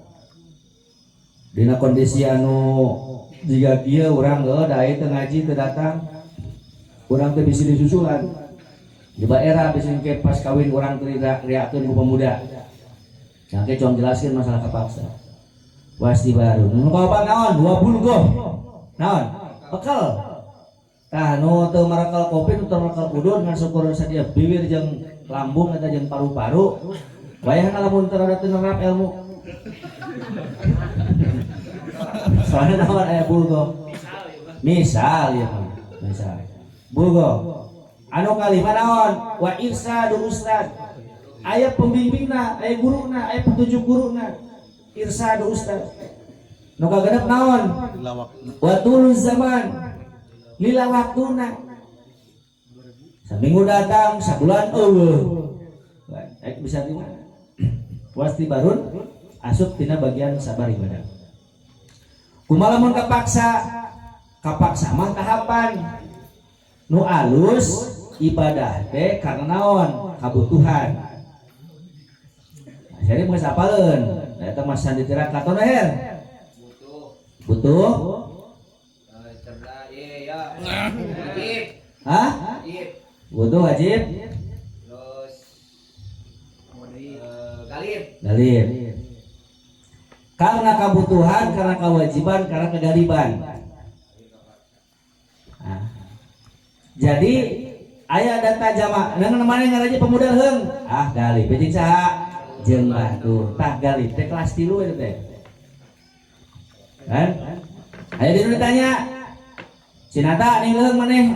[SPEAKER 4] Dina kondisi anu jika kieu urang da aya teu ngaji teu datang urang teh bisi disusulan di daerah biasanya ke pas kawin orang teh riakeun ku pemuda. Nah ke cong jelaskeun masalah kapaksa. Wastibarun. Nu kaopat naon? 20 goh. Naon? Bekal. Tah nu teu marakal kopi nu teu marakal udun ngan syukur sadia bibir jeung lambung eta jeung paru-paru. Bayangna lamun teu rada teu nerap ilmu. Soalnya naon aya bulgo. Misal ya. Misal. Bulgo anu kalima naon wa irsadu ustad aya pembimbingna aya guruna aya petunjuk guruna irsadu ustad nu kagenep naon wa tulu zaman lila waktuna saminggu datang sabulan eueuh bisa di mana wasti barun asup tina bagian sabar ibadah kumaha lamun kapaksa mah tahapan nu alus ibadah teh karena naon kabutuhan. Jadi geus apaleun. Eta mah sandi tirakat tona her. Butuh.
[SPEAKER 5] Cerdas ya. Wajib.
[SPEAKER 4] Hah?
[SPEAKER 5] Wajib.
[SPEAKER 4] Butuh wajib.
[SPEAKER 5] Terus galir.
[SPEAKER 4] Galir. Karena kebutuhan, karena kewajiban, karena kegaliban. Nah. Jadi aya data jama dengan mana ngaraji pemuda heung gali beuting saha jeung batur tah gali teh kelas 3 eta teh kan aya di ditanya Cinata nih leung maneh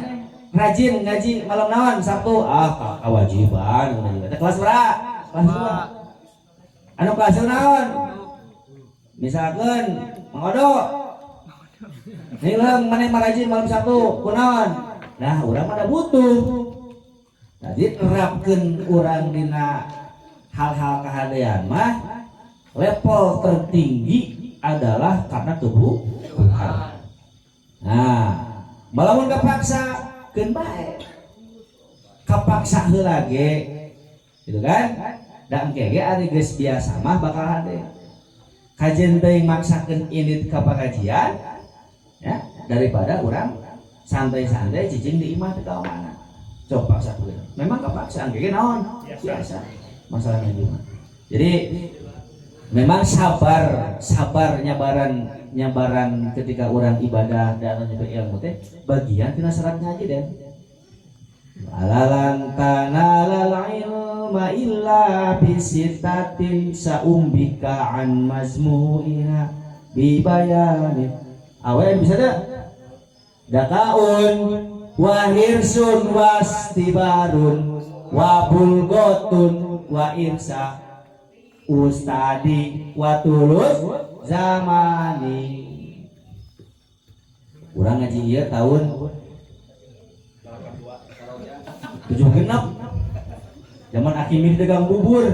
[SPEAKER 4] rajin ngaji malam naon Sabtu kewajiban eta kelas berapa kelas 2 anu kelas naon misalkan mengodo nih leung maneh marajin malam Sabtu kunaon. Nah, urang pada butuh. Jadi nerapkeun urang dina hal-hal kahadean mah level tertinggi adalah karena kebutuhan. Nah, balamun kapaksa keun bae. Kapaksa heula ge gitu kan. Dan engke ge ari geus biasa mah bakal hade kajen teuing maksakeun ini ka pakajian ya daripada orang santai-santai cicing di imah teu kaomana coba paksa dulu memang kepaksa engke naon biasa masalahnya juga. Jadi memang sabar nyabaran ketika orang ibadah dan nyebut ilmu teh bagian tina syarat ngaji den. Alalan tanalal ilma illa bisitatin saumbika an mazmu'iha bibayanin. Awe bisa dah. Dakaun wahirsun wastibarun wabulgotun wa irsa ustadi watulus zamani. Urang ngaji ieu tahun 76 zaman Akimir dagang bubur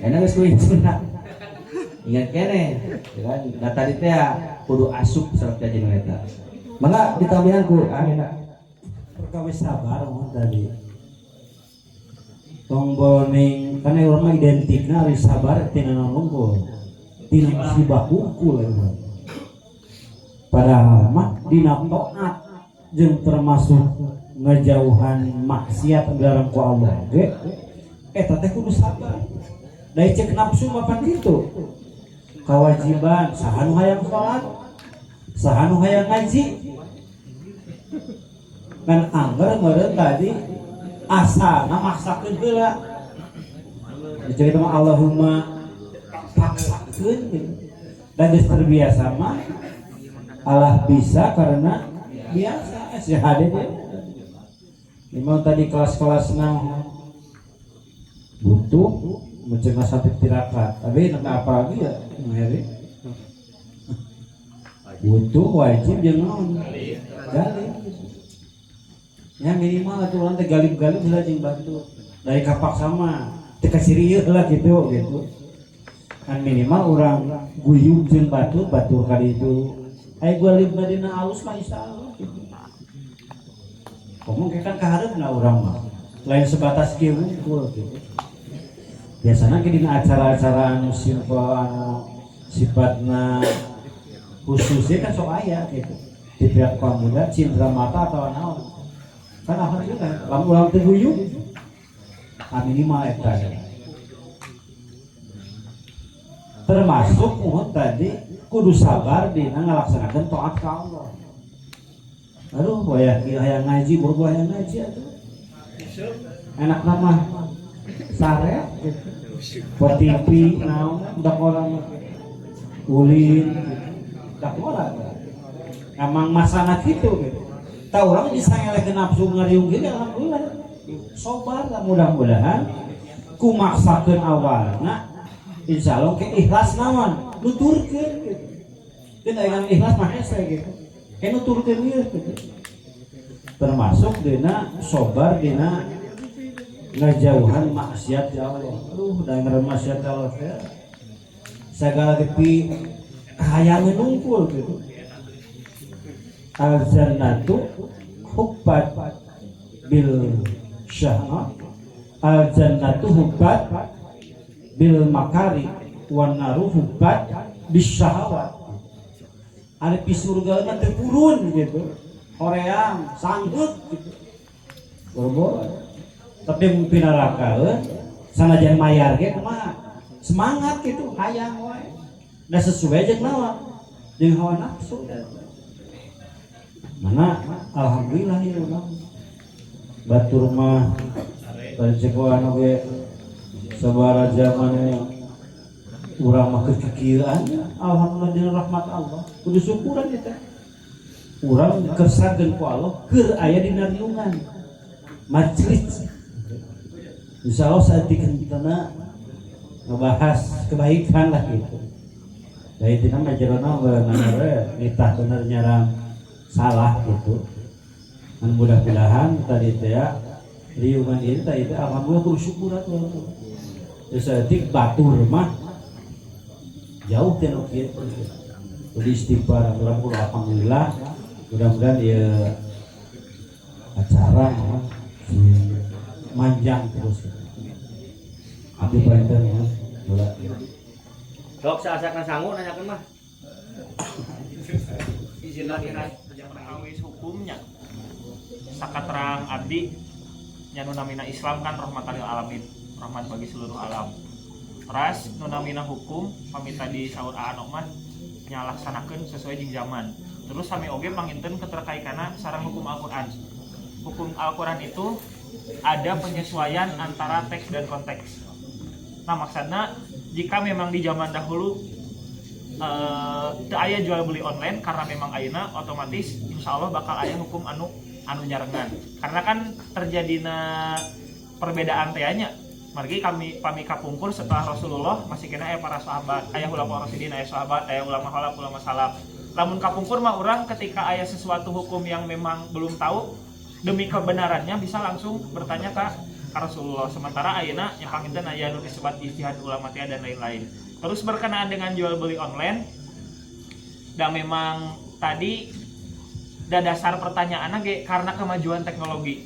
[SPEAKER 4] enak geus kuing sunat ingat kene kan da tadi teh kudu asup sareng kajian eta mangga ditambihan ku enak
[SPEAKER 3] perkawis sabar mohon tadi tombol ning kana urang mah identikna ari sabar tina nungkul tina musibah hungkul padahal mah dina taat jeung termasuk ngejauhan maksiat dilarang ku Allah ge eta teh kudu sabar da cek nafsu mapan kitu kewajiban saha nu hayang salat saha nu hayang ngaji kan anggar meureun tadi asana maksakeun heula dicerita mah Allahumma paksakeun dan geus terbiasa mah Allah bisa karena biasa syahada dia. Memang tadi kelas-kelas nang butuh mencegah sampai tirakat. Tapi nak apa lagi ya, Mary? Butuh wajib jangan gali. Ya minimal itu orang teh galib-galib lah jeung bantu. Dari kapak sama, teu kasirieu lah gitu. Kan minimal orang guyub jeung batur kali itu. Ai galib madina alus mah insyaallah. Ngomong kan kaharepna urang mah lain sebatas kieu wungkul gitu. Biasana ke dina acara-acara anu simpel anu sifatna khususnya kan sok aya gitu. Di pihak pemuda cindera mata atau naon. Kan alhamdulillah lamun urang teu guyub minimal eta. Termasuk mohon tadi kudu sabar dina ngalaksanakeun taat ka Allah. Aduh, hayang ngaji, bodoh hayang ngaji atuh. Enak nama sare buat TV naon dak orang ulin dak orang. Emang masana kitu gitu. Tah urang bisa ngelekeun nafsu ngariung ge alhamdulillah. Sabar mudah-mudahan ku maksakeun awalna insyaallah ke ikhlas naon nuturkeun gitu. Teu aya ikhlas mah hese gitu. Kena turutin dia termasuk dina sobar dina ngajauhan maksiat ya Allah. Aduh, dengar maksiat Allah ya. Segala tepi kahayangan nungkul gitu. Al-jannatu hubbat bil syahna, al-jannatu hubbat bil makari, wan naru hubbat bis syahawat. Ada pisurga mah terpurun gitu, horeang, sanggup gitu, boro-boro. Tapi mungkin neraka, sanajan mayar ge kumaha, semangat gitu, hayang wae, da sesuai jeung naon, jeung hawa nafsu. Mana alhamdulillah ya urang, batur mah rezeki anu ge sabaraha zaman urang mah kekikieuan alhamdulillah dina rahmat Allah kudu syukuran kita urang kersagkeun ku Allah keur aya dina riungan majlis insyaallah saeutik-eutikeuna ngebahas kebaikan lah gitu dari dina majalana beunang nitah bener nyarang salah gitu dan mudah-mudahan tadi teh riungan ieu tadi teh alhamdulillah kudu syukuran saeutik batur mah jauh teh kieu kudu istighfar alhamdulillah mudah-mudahan ya acara manjang terus dipanten ya. Bola.
[SPEAKER 1] Sok saasakna sangu nanyakeun mah.
[SPEAKER 7] Izin latihan perkawis hukumnya sakaterang abdi nya nunamina Islam kan rahmatan lil alamin, rahmat bagi seluruh alam. Ras nunamina hukum pami tadi saur anu mah nyalaksanakeun sesuai jeung zaman. Terus sami oge panginten keterkaitana sareng hukum Al-Qur'an. Hukum Al-Qur'an itu ada penyesuaian antara teks dan konteks. Nah, maksudnya jika memang di zaman dahulu teu aya jual beli online karena memang ayeuna otomatis insya Allah bakal aya hukum anu nyarengan. Karena kan terjadina perbedaan teh nya. Margi kami kapungkur setelah Rasulullah masih kena aya para sahabat, aya ulama rasidin, aya sahabat, aya ulama khalaf, ulama salaf. Lamun kapungkur mah urang ketika aya sesuatu hukum yang memang belum tahu demi kebenarannya bisa langsung bertanya ke Rasulullah. Sementara ayeuna nya panginten aya nu disebut ijtihad ulama teh dan lain-lain. Terus berkenaan dengan jual beli online dan memang tadi da dasar pertanyaanna ge karena kemajuan teknologi.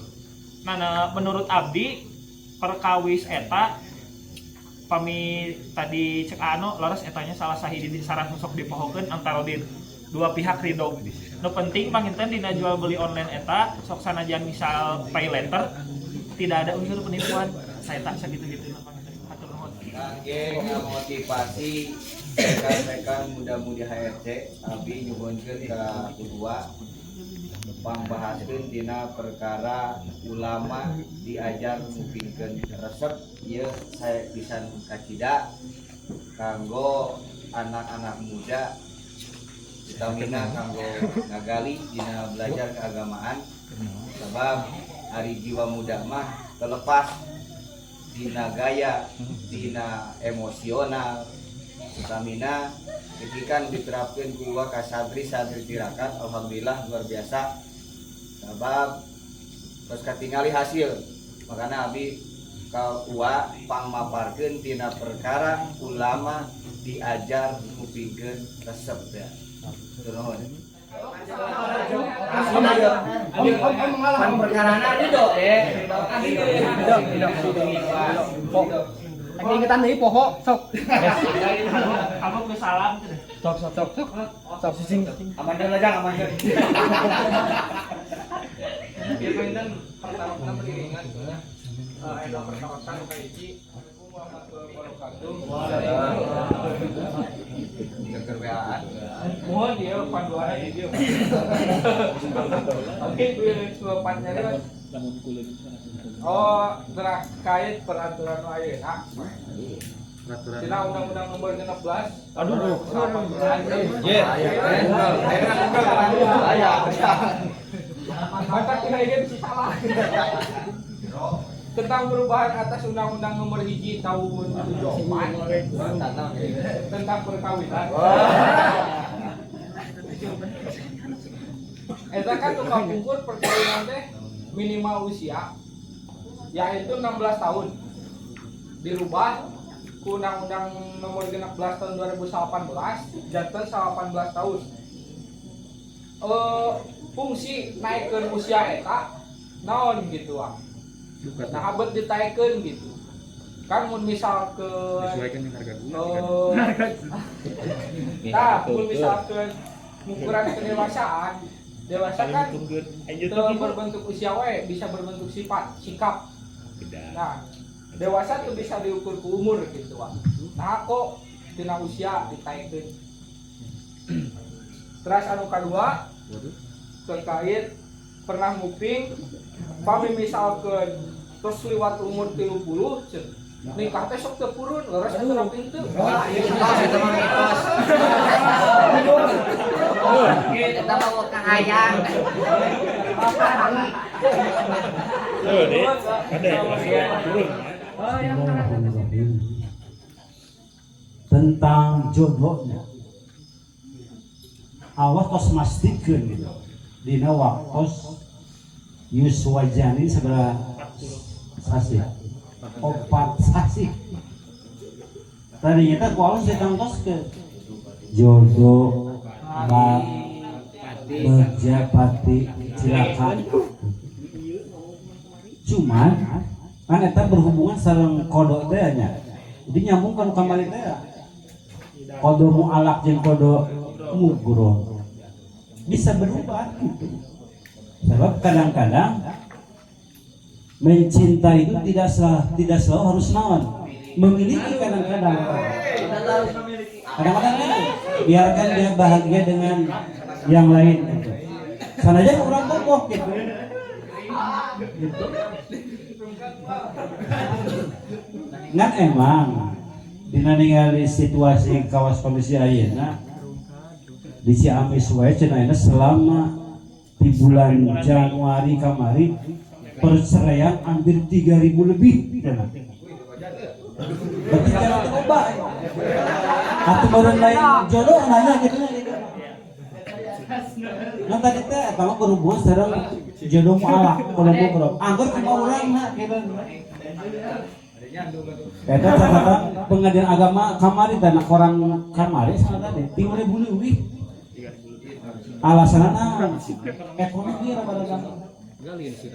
[SPEAKER 7] Nah, menurut abdi perkawis eta pami tadi cek anu laras etanya salah sahiji saran sok dipohokeun antara di dua pihak ridho. Nu penting panginten dina jual beli online eta sok sanajan misal pay letter tidak ada unsur penipuan. Saya tak segitu-gitu panginten hatur nuhun.
[SPEAKER 5] Kangge ngamotivasi rekan-rekan muda-mudi HRC abdi nyuhunkeun ka kedua pangbahaskeun dina perkara ulama diajar mupingkeun resep ieu saya pisan kacida kanggo anak-anak muda utamina kanggo ngagali dina belajar keagamaan sebab hari jiwa muda mah terlepas dina gaya dina emosional utamina ketika diterapkan kuwa ka santri-santri tirakat alhamdulillah luar biasa sebab terus katingali hasil makanya abi kuwa pangmaparkeun tina perkara ulama diajar mupikeun resep ya nuhun
[SPEAKER 1] Pan perkarana itu
[SPEAKER 2] Ingetan deui poho sok.
[SPEAKER 7] Kamu ke salam teh.
[SPEAKER 2] Sok sing.
[SPEAKER 1] aman deui lajang aman deui.
[SPEAKER 2] Ieu panginten pertama beriringan aya pertawatan ka hiji.
[SPEAKER 5] kekerweaan
[SPEAKER 2] Mohon dia panduannya di dia. Oke, suapannya kan. Oh, terkait peraturan ayeuna. Dina Undang-Undang Nomor 16. Aduh. Maka kita ini bisa salah. Tentang perubahan atas Undang-Undang Nomor 1 tahun 2004 tentang perkawinan. Eta kan tukang ukur perkawinan teh minimal usia yaitu 16 tahun. Dirubah ku Undang-Undang Nomor 16 tahun 2018 janten 18 tahun. Fungsi naikkeun usia eta naon gitu ah. Nah abet ditaikeun gitu. Kan mun misalkeun
[SPEAKER 6] Sesuaikan dengan harga gula.
[SPEAKER 2] Nah, mun misalkeun ukuran kedewasaan, dewasa kan teu berbentuk usia we, bisa berbentuk sifat, sikap. Nah, dewasa tuh bisa diukur ku umur gitu ah. Nah kok tina usia ditaikeun. Terus anu kadua terkait pernah nguping pami misalkeun terus liwat umur 30 ceun nikah teh sok teu purun leres atuh pintu
[SPEAKER 1] Kita mau kahayang.
[SPEAKER 3] Tentang jodohnya awas tos mastikeun gitu dina waktos yuswajani seberapa sasi 4 sasi tadinya tak kuawas ditangtos ke jodoh bab berjapati silakan cuman kan eta berhubungan sareng kodok teh nya Jadi nyambung kan kamari teh kodo mu'alak jeung kodo mugro bisa berubah gitu. Sebab kadang-kadang mencinta itu tidak selalu harus naon memiliki, kadang-kadang biarkan dia bahagia dengan yang lain gitu. Sanajan orang boboh gitu. Ngan emang dina ningali situasi kawas kondisi ayeuna di Ciamis wae cenah selama di bulan Januari kamari perceraian hampir 3.000 lebih cenah. Berarti jangan coba. Atuh baru lain jodoh nanya gitu. Nah tadi teh eta mah berhubungan sareng jodoh mualaf kalau ngobrol. Anggur cuma urang na gitu. Eta ternyata pengadilan agama kamari tanah koran kamari sana tadi 3.000 lebih. Alasanna ekonomi rada-rada.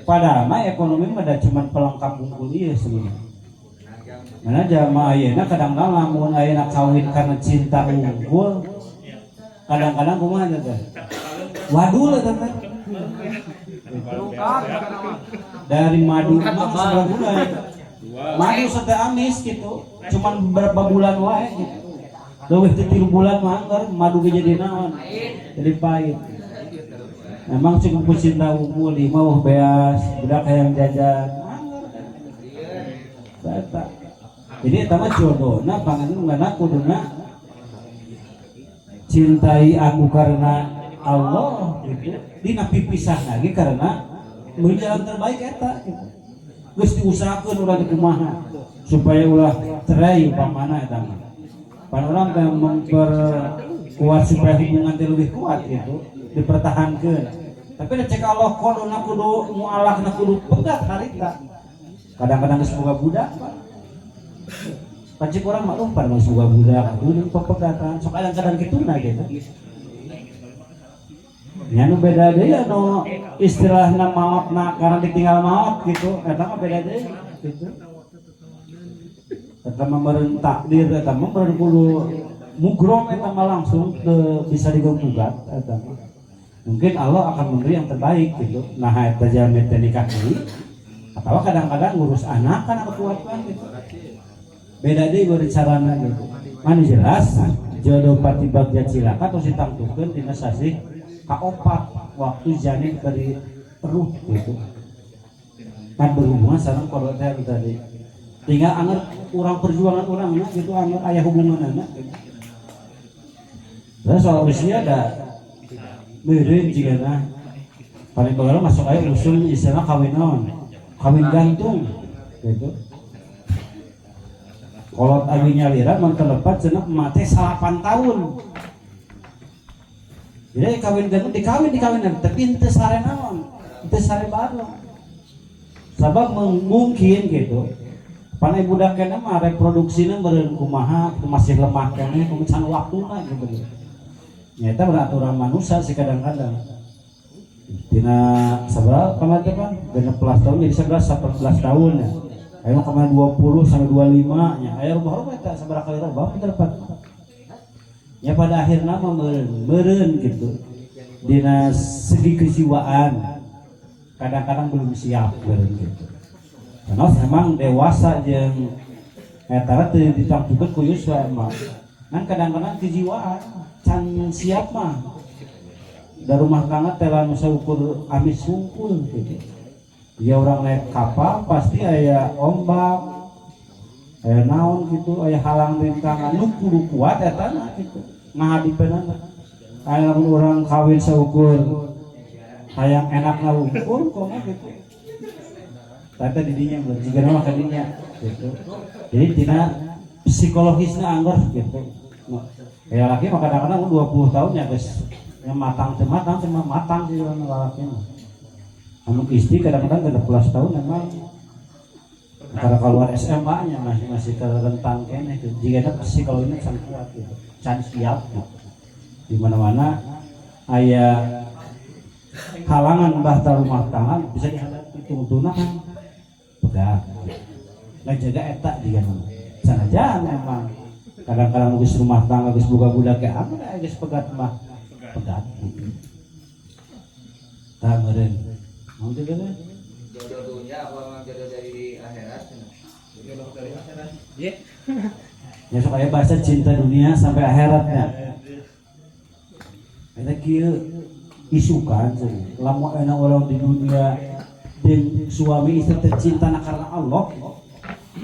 [SPEAKER 3] Padahal mah ekonomi mah da cuman pelengkap unggul ieu sebenarnya. Mana jamaah ayeuna kadang-kadang lamun ayeuna kawin karena cinta unggul, kadang-kadang kumaha teh? Wadul eta teh. Dari madu mah seberapa bulan? Madu sate amis gitu, cuman beberapa bulan wae gitu. Leuwih teh 3 bulan mah anggar madu ge jadi naon? Jadi pahit. Memang cukup cinta unggul di mah beas, budak hayang jajan. Eta. Jadi eta mah jodohna panganna kuduna cintai aku karena Allah gitu. Dina pipisah lagi karena meuli jalan terbaik eta gitu. Geus diusahakeun urang kumaha supaya ulah cerai umpamana eta mah. Pan urang teh memperkuat supaya hubungan teh lebih kuat gitu, dipertahankeun. Tapi da cek Allah kodona kudu mualahna kudu pegat harita. Kadang-kadang geus boga budak, Pak. Pacik orang mah umpan geus boga budak, kudu pepegatan. Sok kadang-kadang kituna gitu. Ya nu beda deui anu istilahna maotna karena ditinggal maot gitu, eta mah beda deui gitu. Eta mah meureun takdir, eta mah meureun kudu mugrong, eta mah langsung bisa digugat eta mah. Mungkin Allah akan memberi yang terbaik gitu. Nah eta jamet teh nikah deui. Atau kadang-kadang ngurus anak kan anu kuat gitu. Beda deui beureun carana gitu. Manu jelas jodoh pati bagja cilaka tos ditangtukeun dina sasih kaopat waktu janin dari ruh gitu. Kan berhubungan sareng kodok teh tadi. Tinggal anger urang perjuangan urangna gitu, anger aya hubunganna gitu. Terus soal usia ada meureun jigana paling bageula masuk aya usul istilah kawin naon? Kawin gantung gitu. Kolot abi nyalira mun telepat cenah mate 8 tahun. Jadi kawin gantung dikawin tapi teu sare naon, teu sare bareng. Sabab mungkin gitu. Panai budak kena mah reproduksina meureun kumaha, masih lemah keneh kumaha waktuna gitu. Nyata beraturan manusia sih kadang-kadang. Tina seberapa kemarin kan? 16 tahun jadi 11 14 tahun ya. Ayo kemarin 20 sampai 25 nya. Ayo rumah eta sabaraha kali robah terdapat. Ya pada akhirnya mah meureun gitu. Dina segi kejiwaan kadang-kadang belum siap meureun gitu. Karena memang dewasa jeung eta teh ditangtukeun ku Yuswa emang. Kan kadang-kadang kejiwaan can siap mah. Da rumah tangga teh lamun saukur amis sungkul gitu. Ya orang naik kapal pasti aya ombak, aya naon gitu, aya halang rintangan nu kudu kuat eta gitu. Ngahadipeunana. Aya orang kawin saukur hayang enak ngalungkur komo gitu. Tata didinya juga nama kadinya gitu. Jadi tina psikologisnya anggar gitu. Ya laki mah kadang-kadang 20 tahun ya guys. Yang matang sih orang laki mah. Anu istri kadang-kadang 13 tahun memang karena keluar SMA-nya masih rentan keneh gitu. Jigana psikologisnya sangat kuat gitu. Can siap gitu. Di mana-mana aya halangan bahta rumah tangga bisa dihadapi tuntunan kan pegang. Nah jaga eta jigana. sanajan memang kadang-kadang geus rumah tangga geus boga budak ke apa geus pegat mah pegat tah meureun mau teh geus
[SPEAKER 5] Jodoh dunia apa memang jodoh dari akhirat? Jodoh dari akhirat. Iya.
[SPEAKER 3] ya supaya bahasa cinta dunia sampai akhiratnya eta kieu isukan lamun ana orang di dunia jeung suami istri tercinta karena Allah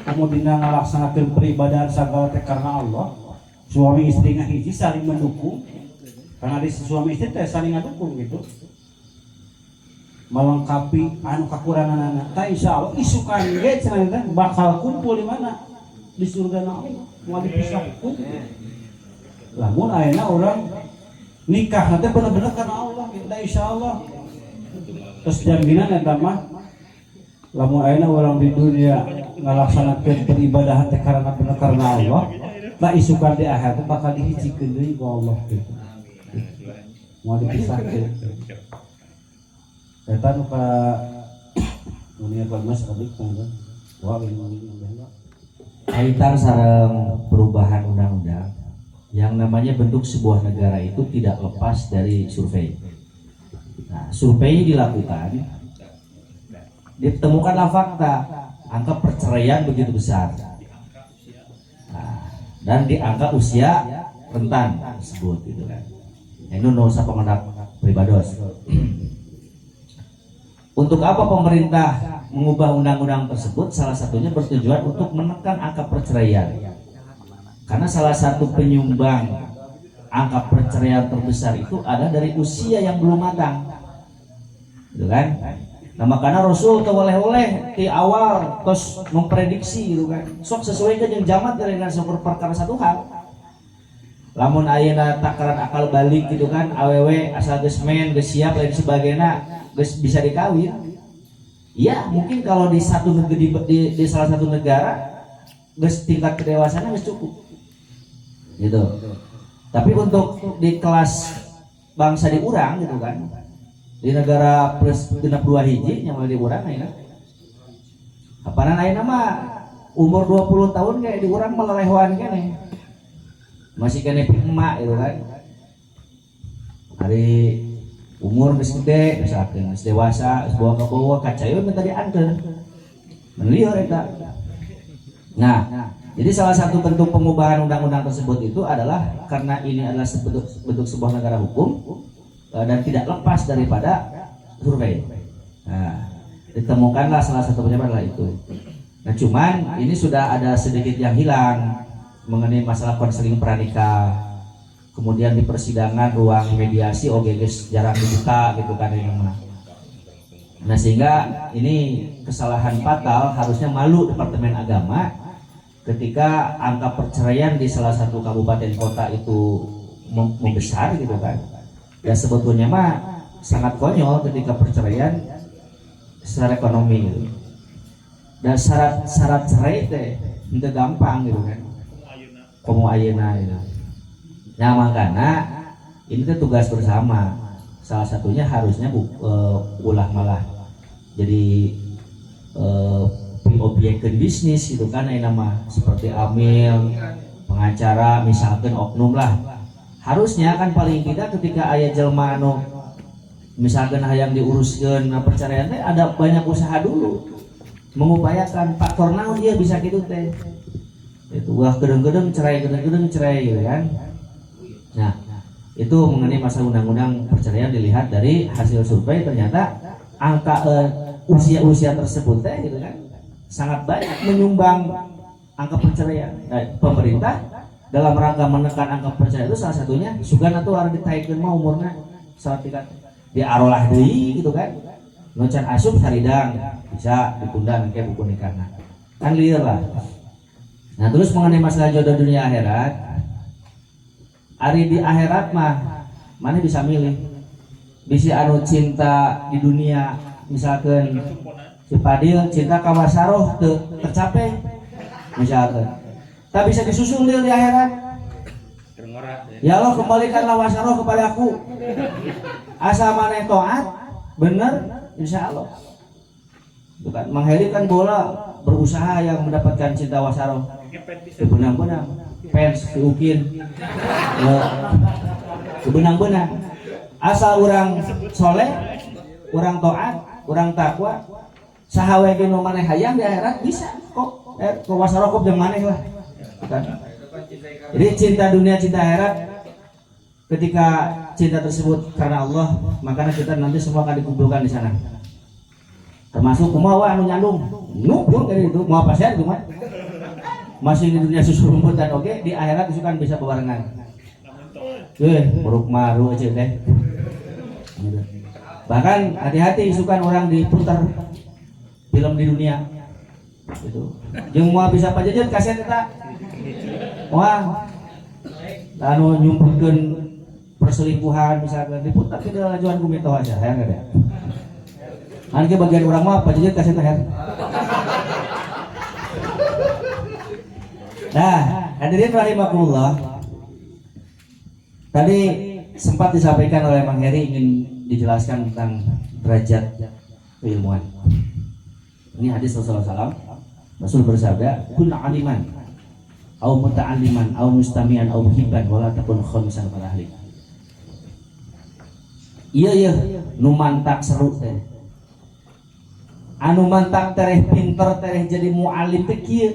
[SPEAKER 3] kemudian ngalaksanakeun peribadahan sagala teh karena Allah suami istri ngahiji saling mendukung karena di suami istri teh saling ngadukung gitu melengkapi anu kakurangan tah insyaallah isukan ge cenah teh bakal kumpul di mana di surga Allah mau dipisah kumpul lamun ayeuna orang nikah nanti bener-bener karena Allah gitu insyaallah terus jaminan eta mah lamun ayeuna orang di dunia ngalaksanakeun peribadahan teh karena bener karena Allah tak isukan di akhirat bakal dihijikeun deui ku Allah gitu mau dipisahkeun eta nu ka dunia kemas kabik kan wa
[SPEAKER 4] kaitan sareng perubahan undang-undang yang namanya bentuk sebuah negara itu tidak lepas dari survei. Nah, survei dilakukan, ditemukanlah fakta angka perceraian begitu besar. Nah, dan di angka usia rentan tersebut gitu kan. Ini nusa pemenang pribados. Untuk apa pemerintah mengubah undang-undang tersebut? Salah satunya bertujuan untuk menekan angka perceraian. Karena salah satu penyumbang angka perceraian terbesar itu ada dari usia yang belum matang, gitu kan? Nah makanya Rasul oleh-oleh di awal terus memprediksi, gitu kan? Sok sesuai dengan zaman dengan syukur perkara satu hal. Lamun ayeuna takaran akal balik, gitu kan? Awewe asal geus men, geus siap dan sebagainya, geus bisa dikawin. Ya mungkin kalau di satu negeri di salah satu negara geus tingkat kedewasaannya geus cukup. Gitu. Tapi untuk di kelas bangsa di urang gitu kan, di negara plus genep 2 hiji yang di urang ayeuna. Apana ayeuna mah umur 20 tahun kayak di urang melelehoan keneh. Masih kene emak gitu kan. Hari umur geus gede, misalkan geus dewasa, geus bawa ka bawah kacayeun minta diankeun. Menlieur eta. Nah, jadi salah satu bentuk pengubahan undang-undang tersebut itu adalah karena ini adalah bentuk sebuah negara hukum dan tidak lepas daripada survei. Nah, ditemukanlah salah satu penyebab adalah itu. Nah, cuman ini sudah ada sedikit yang hilang mengenai masalah konseling pranikah. Kemudian di persidangan ruang mediasi guys jarang dibuka gitu kan ini mah. Nah, sehingga ini kesalahan fatal, harusnya malu Departemen Agama ketika angka perceraian di salah satu kabupaten kota itu membesar gitu kan. Ya sebetulnya mah sangat konyol ketika perceraian secara ekonomi gitu. Dan syarat cerai teh itu gampang gitu kan. Komo ayeuna gitu. Nah makanya ini tuh tugas bersama. Salah satunya harusnya ulah malah jadi objekkan bisnis gitu kan, ini nama seperti amil, pengacara, misalkan oknum lah. Harusnya kan paling tidak ketika aya jelma anu misalkan hayang diuruskeun perceraian teh ada banyak usaha dulu mengupayakan faktor naon dia bisa gitu teh. Itu wah gedeng-gedeng cerai gitu kan. Nah, itu mengenai masalah undang-undang perceraian dilihat dari hasil survei ternyata angka usia-usia tersebut teh gitu kan sangat banyak menyumbang angka perceraian. Nah, pemerintah dalam rangka menekan angka perceraian itu salah satunya sugan atuh harus ditaikeun mah umurna saat tingkat di arolah deui gitu kan. Nucan asup saridang bisa ditunda ke buku nikahna. Kan lieur lah. Nah, terus mengenai masalah jodoh dunia akhirat, ari di akhirat mah mana bisa milih. Bisa anu cinta di dunia misalkan si Padil cinta ka Wasaroh tercapai misalkan, tak bisa disusul di akhirat. Ya Allah kembalikanlah Wasaroh kepada aku, asal maneh taat bener insya Allah. Bukan menghelikan bola berusaha yang mendapatkan cinta Wasaroh.
[SPEAKER 7] ngepet bisa.
[SPEAKER 3] Sebenang-benang fans diukin sebenang-benang asal orang soleh, orang taat, orang takwa, saha we ge nu maneh hayang di akhirat bisa kok. Kuasa rokok jeung maneh lah. Kan? Jadi cinta dunia, cinta akhirat, ketika cinta tersebut karena Allah, makanya kita nanti semua akan dikumpulkan di sana. Termasuk kumaha anu nyandung, nupun kayak itu, mau apa sih itu mah? Masih di dunia susu rumput dan oke, di akhirat itu kan bisa barengan. Buruk maru aja deh. Bahkan hati-hati isukan orang diputar film di dunia. Itu. Jeung moal bisa pajejeut kaset eta. Wah. Anu nyumpulkeun perselingkuhan misalkan diputar ke lajuan kumito aja, hayang ada. An ke bagian urang mah pajejeut kaset teh. Nah, hadirin rahimakumullah. Tadi sempat disampaikan oleh Mang Heri ingin dijelaskan tentang derajat keilmuan. Ini hadis Rasulullah SAW. Rasul bersabda, "Kun aliman, au muta'alliman, au mustami'an, au muhibban, wala takun khamisan pada ahli." Iya, nu mantak seru teh. Anu mantak tereh pinter tereh jadi mu'allim teh kieu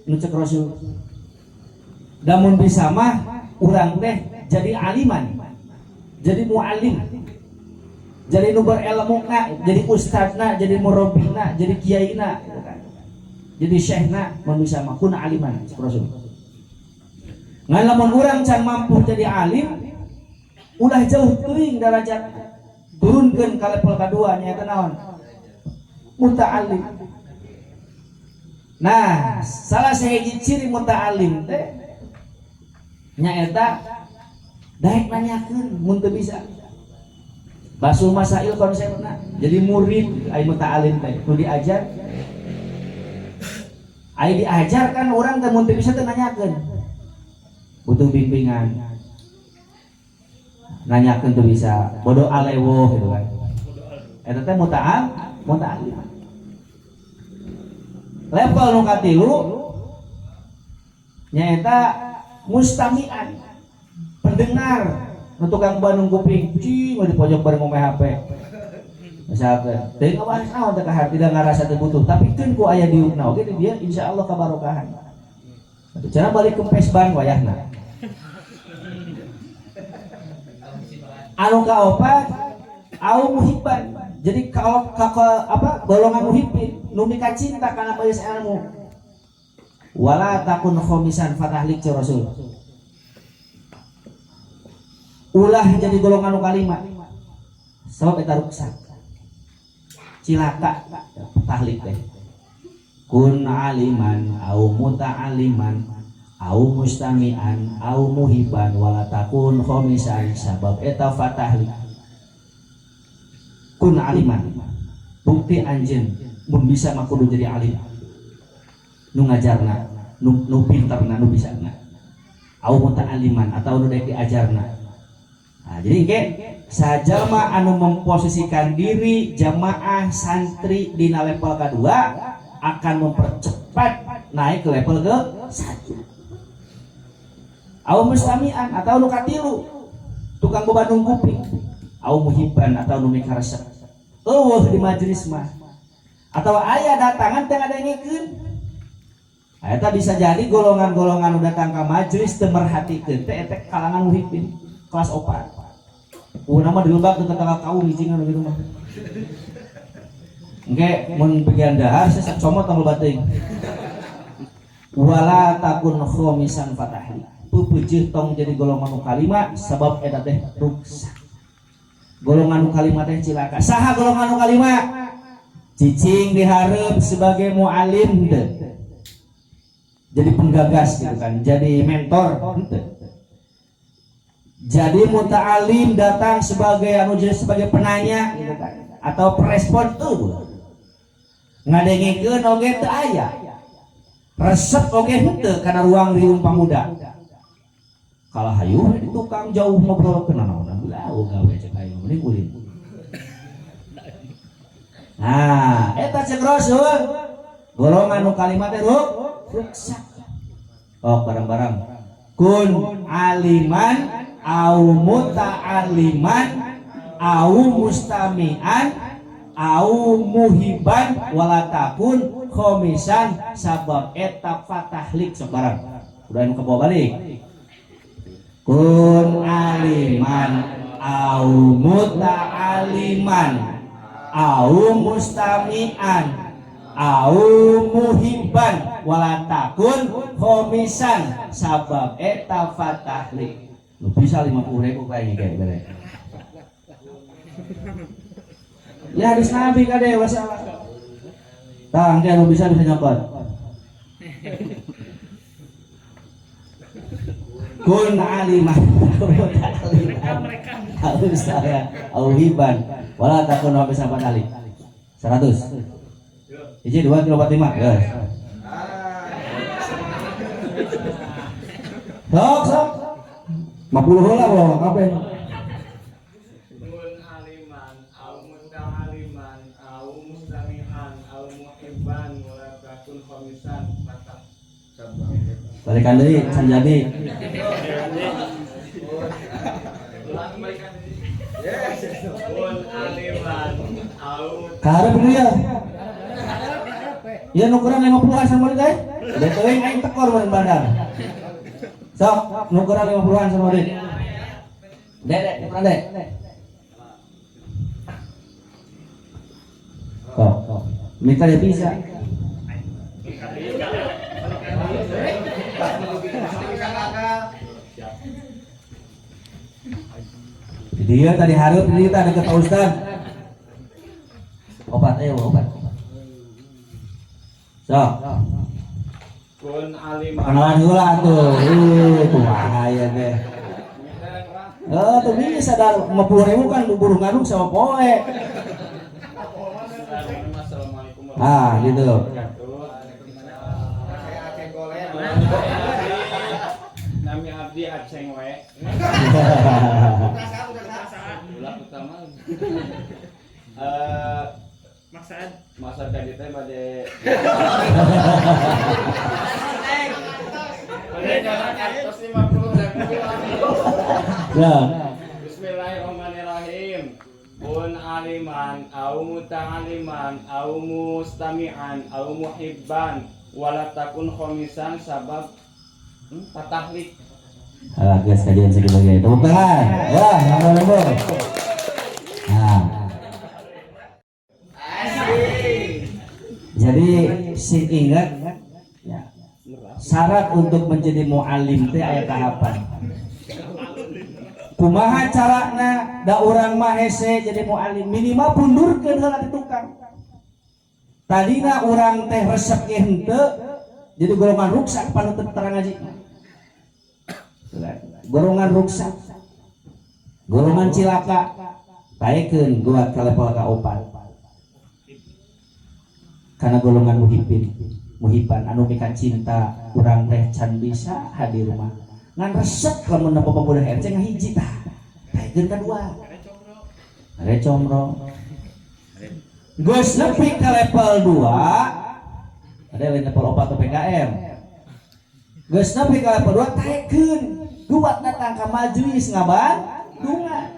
[SPEAKER 3] nu cek Rasul. Damun bisa mah urang teh jadi aliman, jadi mu'allim, jadi nu berilmuna, jadi ustadzna, jadi murabbina, jadi kiaina, gitu kan. Jadi syekhna, mun bisa mah kun aliman cek Rasul. Ngan lamun urang can mampu jadi alim, ulah jauh teuing derajat turunkeun ka level kadua nyaeta naon? Muta'allim. Nah, salah sahiji ciri muta'allim teh nyaeta daek nanyakeun mun teu bisa. Basul masail konsepna. Jadi murid ai muta'allim teh nu diajar. Ai diajar kan urang teh mun teu bisa teh nanyakeun. Butuh bimbingan. Nanyakeun teu bisa, bodoh alewo gitu kan. Eta teh muta'allim. Level nu katilu nyaeta mustami'an, pendengar, nu tukang Bandung kuping, cing di pojok bareng ngomeh HP. Misalkan, teu ngabahas naon teh kahar tidak ngarasa teu butuh, tapi keun ku aya diukna oge dia insyaallah kabarokahan. Atuh cara balik ke pesban wayahna. Anu kaopat au muhibban. Jadi kalau golongan muhibbin nu mika cinta kana majelis ilmu. Wala takun khamisan fatahlik ci Rasul. Ulah jadi golongan nu kalima. Sabab eta ruksak. Cilaka tahlik teh. Kun aliman au muta'alliman au mustami'an au muhibban wala takun khamisan sabab eta fatahlik. Kun aliman, bukti anjeun mun bisa mah kudu jadi alim. Nu ngajarna, nu pinterna, nu bisana. Au muta'alliman atau nu daek diajarna. Nah, jadi ge sajalma anu memposisikan diri jamaah santri di level kedua akan mempercepat naik ke level ke 1. Au mustami'an atau nu katilu tukang bebandung kuping. Au muhibban atau nu mikaresep eueuh di majelis mah atau aya datangan teh ngadengikeun. Eta bisa jadi golongan-golongan nu datang ka majelis teu merhatikeun teh eta kalangan muhibbin kelas 4. Nama dilebak dekat kakak kaum hicingan gitu mah. Engke mun bagian dahar saya comot tanggal bating. Wala takun khamisan fatahli. Pupeujeut tong jadi golongan nu kalima sabab eta teh ruksak. Golongan nu kalima teh cilaka. Saha golongan nu kalima? Cicing dihareup sebagai muallim teh. Jadi penggagas gitu kan, jadi mentor henteu. Jadi muta'alim datang sebagai sebagai penanya gitu kan atau perespon ngadengikeun oge teu aya. Resep oge henteu kana ruang riung pamuda. Kalau hayu di tukang jauh ngobrol ke naon beulah gawe cek ayo mending ulin. Nah, eta cek Rasul golongan nu kalimat teh ruksak.
[SPEAKER 4] Oh, bareng-bareng. Kun aliman au muta'aliman au mustami'an au muhiban walatakun khomisan sabab eta fatahlik sekarang. Udah ke bawah balik. Kun aliman au muta'aliman au mustami'an au muhibban walatakun khomisan sabab eta fatahlik. Lu bisa 50.000 kayak gini beres. Ya hadis Nabi kade wasallam. Tang lu bisa nyokot. Kun alimah harus saya auhiban wala takun wa sahabat ali 100 hiji 2 3 4 5 ya sok 50 heula boh apa
[SPEAKER 8] Kun aliman au muta'aliman au mustami'an au muhibban wala takun khamisan patah
[SPEAKER 4] balikan deui can jadi
[SPEAKER 8] Kun aliman au
[SPEAKER 4] karep dulu ya ya nukuran 50-an sama dia da teuing aing tekor mun bandar sok nukuran 50-an sama dia dek nukuran dek kok minta dia bisa dia tadi harap dia tadi ke Pak Ustad obat obat so
[SPEAKER 8] kun aliman
[SPEAKER 4] kenalan dulu lah tuh bahaya deh tuh bisa sadar 50.000 kan buru ngaduk sama poe
[SPEAKER 8] Assalamualaikum
[SPEAKER 4] gitu
[SPEAKER 8] Nami abdi aceng we ulah utama masa tadi teh bade atas 50.000
[SPEAKER 4] ya
[SPEAKER 8] Bismillahirrahmanirrahim. Kun aliman au muta'aliman au mustami'an au muhibban wala takun khomisan sabab patahlik.
[SPEAKER 4] guys kalian sedih lagi tepuk tangan ya lembur nah jadi si ingat ya, syarat untuk menjadi mu'alim teh aya tahapan kumaha carana da urang mah hese jadi mu'alim minimal pundurkeun heula di tukang tadina urang teh resep henteu jadi golongan ruksak panuntut terang ngaji golongan ruksak golongan cilaka taekeun buat ka level ka 4 karena golongan muhiban anu mika cinta urang teh can bisa hadir rumah ngan resep lamun na pemuda herce ngahiji tah taekeun kadua are comro geus nepi ka level 2 ada level 4 PKM geus nepi ka level 2 taekeun duat datang ka majelis ngabandungan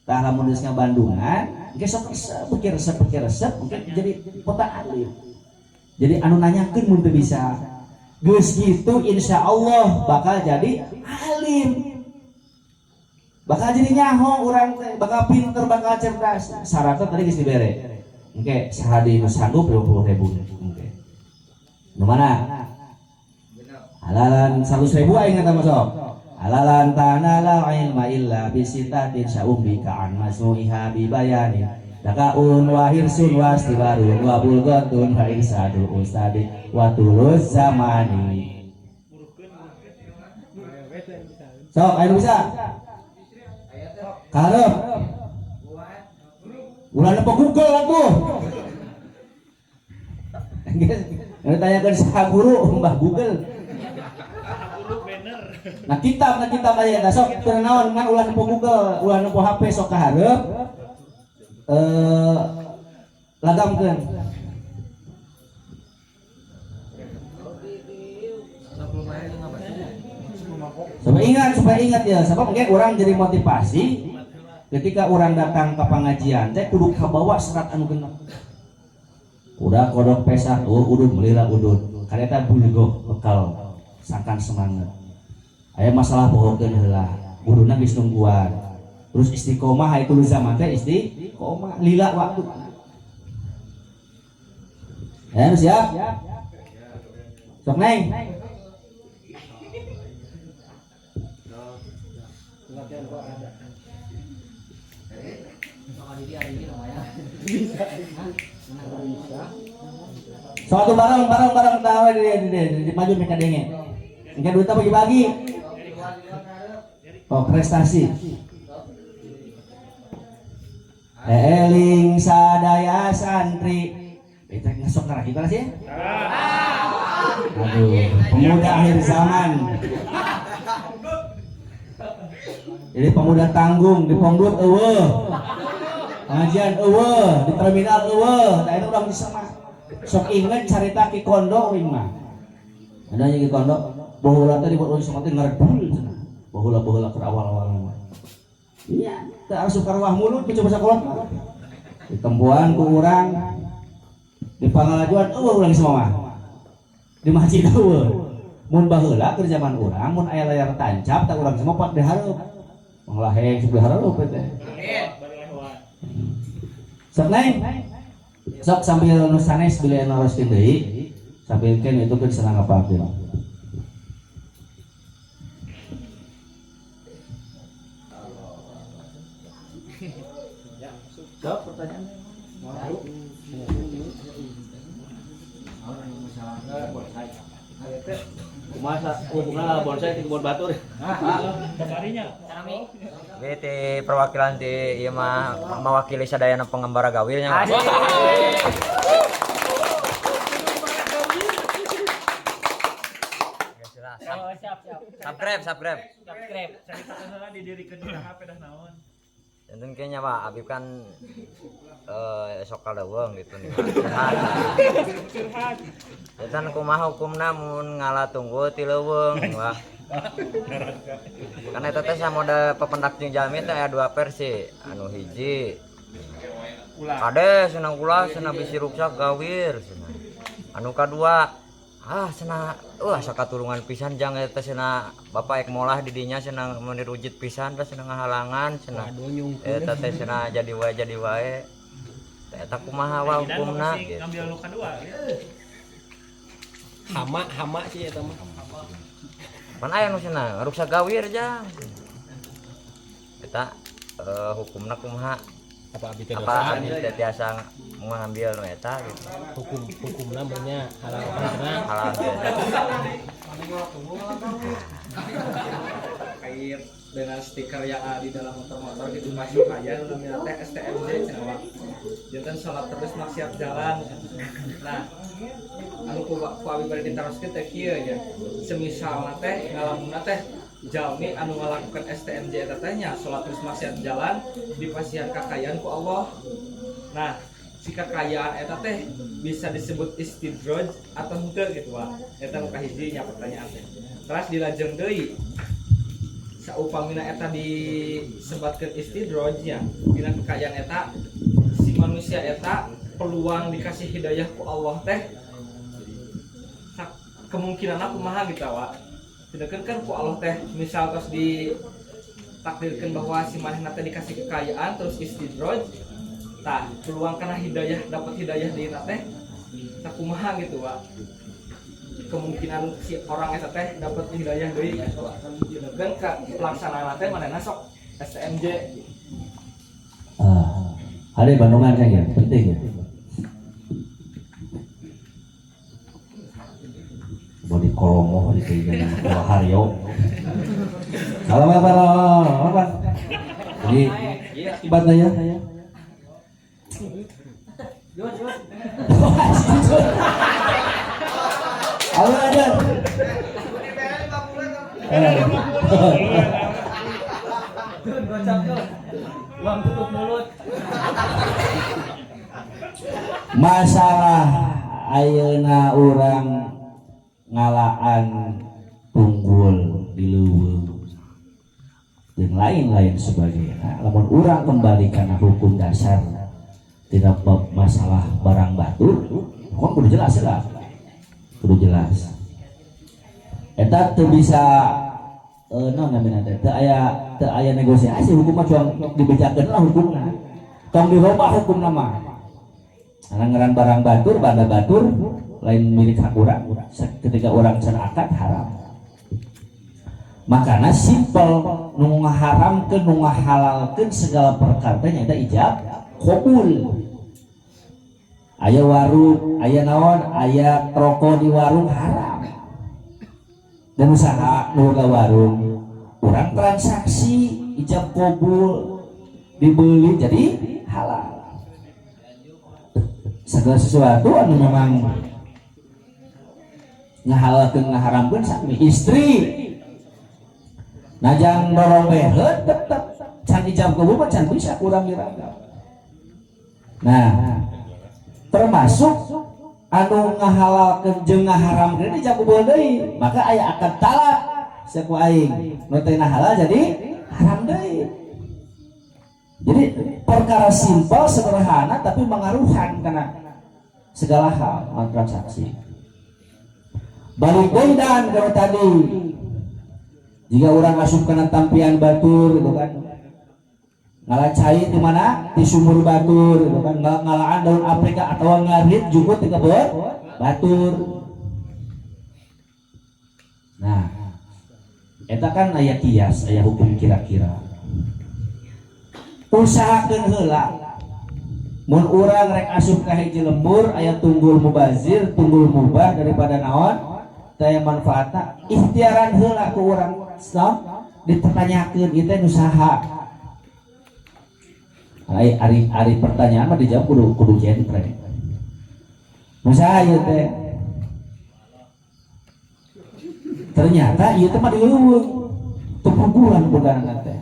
[SPEAKER 4] tah lamun geus ngabandungan geus sok resep mungkin jadi pota alim jadi anu nanyakeun mun teu bisa geus gitu insyaallah bakal jadi alim bakal jadi nyaho urang teh bakal pinter bakal cerdas syaratna tadi geus dibere engke sahadi nu sanggup 20.000 engke nu mana halalan 100.000 aing eta mah sok halalan tanala ilma illa bisitatin sa'umbika an masmu'iha bibayani dakaun wa hirsun wa istibarun wa bulghatun fa irsadul ustadi wa tulus zamani sok ayo bisa karep ulah nepo Google atuh geus tanyakeun sa guru Mbah Google nah kitab aya da sok teu naon ngan ulah nepo Google ulah nepo HP sok kaharep lagamkeun supaya ingat ya, sebab mungkin orang jadi motivasi ketika orang datang ke pengajian teh kudu kabawa serat anu genep. Udah kodok pesah, udun melila udun. Kareta bulgo bekal sangkan semangat. Aya masalah bohokeun heula. Udunna geus nungguan. Terus istiqomah aya kudu zaman teh istiqomah lila waktu. Ya, siap? Sok neng. Suatu barang tahu di maju mereka denge. Engke duit bagi-bagi. Oh, prestasi. Eling sadaya santri. Kita ngesok ngarah kita sih. Aduh, pemuda akhir zaman. Jadi pemuda tanggung di Ponggut eueuh. Pengajian eueuh, di terminal eueuh, da eta urang bisa mah. Sok inget carita Ki Kondo uing mah. Ada yang Ki Kondo, baheula teh dibuat urang sok teh ngaredul cenah. Baheula keur awal-awal mah. Iya, teu asup karwah mulut coba sakolot. Ditempuan ku urang di pangalajuan eueuh urang semua mah. Di masjid eueuh. Mun baheula keur zaman urang mun aya layar tancap tak urang semua pot dihareup. Menglaheng sok dihareup teh. Sok neng. Sok sambil nu sanes bila naroskeun deui sambil ken itu keun senang ngapakeun. Jawab pertanyaan. Kumasa hubungan bonsai di kebun batur.
[SPEAKER 1] BT perwakilan di ieu mah mewakili sadayana pengembara gawilnya. Subscribe.
[SPEAKER 7] Cerita didirikan di HP dah naon.
[SPEAKER 1] Enten kayaknya Pak Abib kan sok kaleuweung gitu nih. Enten kumaha hukumna mun ngalah tunggu ti leuweung wah. Kan eta teh samoda pependak jeung jalmi teh aya dua versi. Anu hiji Kade cenah ulah cenah bisi ruksak gawir cenah. Anu kadua cenah asa katulungan pisan jang eta cenah bapak ek molah di dinya cenah mun dirujit pisan teh cenah ngahalangan cenah. Eta teh cenah jadi wae. Eta kumaha wa hukumna gitu.
[SPEAKER 7] Ngambil nu kadua.
[SPEAKER 8] Hama sih eta mah.
[SPEAKER 1] Pan aya nu cenah ruksak gawir jang. Eta hukumna kumaha?
[SPEAKER 8] Apa abi teh
[SPEAKER 1] Apa abi teh tiasa mengambil nu eta gitu.
[SPEAKER 8] hukum namanya halal cenah.
[SPEAKER 1] Halal.
[SPEAKER 5] Kait dengan stiker yang ada di dalam motor gitu masuk aja namanya teh STMJ cenah. Jantan salat terus maksiat jalan. Nah, anu ku abi bari ditaroskeun teh kieu nya. Semisal teh ngalamunna teh jalmi anu ngalakukan STMJ eta teh nya salat terus maksiat jalan dipasihan kakayaan ku Allah. Nah, si kekayaan eta teh bisa disebut istidroj atau henteu gitu Pak. Eta nu kahiji nya pertanyaan teh. Terus dilajeng deui saupamina eta disebatkeun istidroj nya dina kekayaan eta si manusia eta peluang dikasih hidayah ku Allah teh kemungkinanna kumaha gitu Pak. Sedangkan kan ku Allah teh misal terus ditakdirkan bahwa si manehna teh dikasih kekayaan terus istidroj tah peluang kana hidayah dapat hidayah di teh tak kumaha gitu Pak. Kemungkinan si orang eta teh dapat hidayah deui gitu Pak. Sedangkan ka pelaksanaan teh manehna sok STMJ.
[SPEAKER 4] Ada Bandungan kan ya, penting ya. Bodi kolomoh di keinginan kalau Haryo. Apa? Jadi ibadah ya. Halo aja.
[SPEAKER 8] Uang tutup mulut.
[SPEAKER 4] Masalah ayeuna urang ngalaan tunggul di leuweung dan lain-lain sebagainya. Lamun urang kembali karena hukum dasar tidak masalah barang batur, kok kudu jelas lah, kudu jelas. Eta teu bisa non namina teh teu aya negosiasi, hukum mah cuma dibejakeun lah hukumna. Tong dirobah hukum nama. Ngaran barang batur, banda batur lain milik hak urang. Ketika orang can akad haram. Makana simpel nu ngaharamkeun nu ngahalalkeun segala perkara nya eta ijab qabul. Aya warung, aya naon, aya rokok di warung haram. Dan usaha nu warung, urang transaksi ijab qabul dibeli jadi halal. Segala sesuatu anu memang ngahalalkeun ngaharamkeun sami istri najang dorong tetep can ijab qabul mah can bisa kurang diragam. Nah, termasuk anu ngahalalkeun jeung ngaharamkeun ijab qabul deui, maka aya akad talak saku aing nu teh halal jadi haram deui. Jadi perkara simpel sederhana tapi mengaruhan karena segala hal transaksi. Balik deui dan kalau tadi jika orang asup kena tampian batur gitu kan, ngalacai di mana di sumur batur gitu kan, ngalaan daun Afrika atau ngarit jukut di kebun batur. Nah, eta kan aya kias, aya hukum kira-kira. Usahakeun heula mun urang rek asup ka hiji lembur aya tunggul mubazir, tunggul mubah daripada naon taya manfaatna, ikhtiaran heula ku urang ditanyakeun ieu teh usaha. Ari pertanyaan mah dijawab kudu jentre. Usaha ieu teh ternyata ieu teh mah dileuweung teu pugulan bukan teh.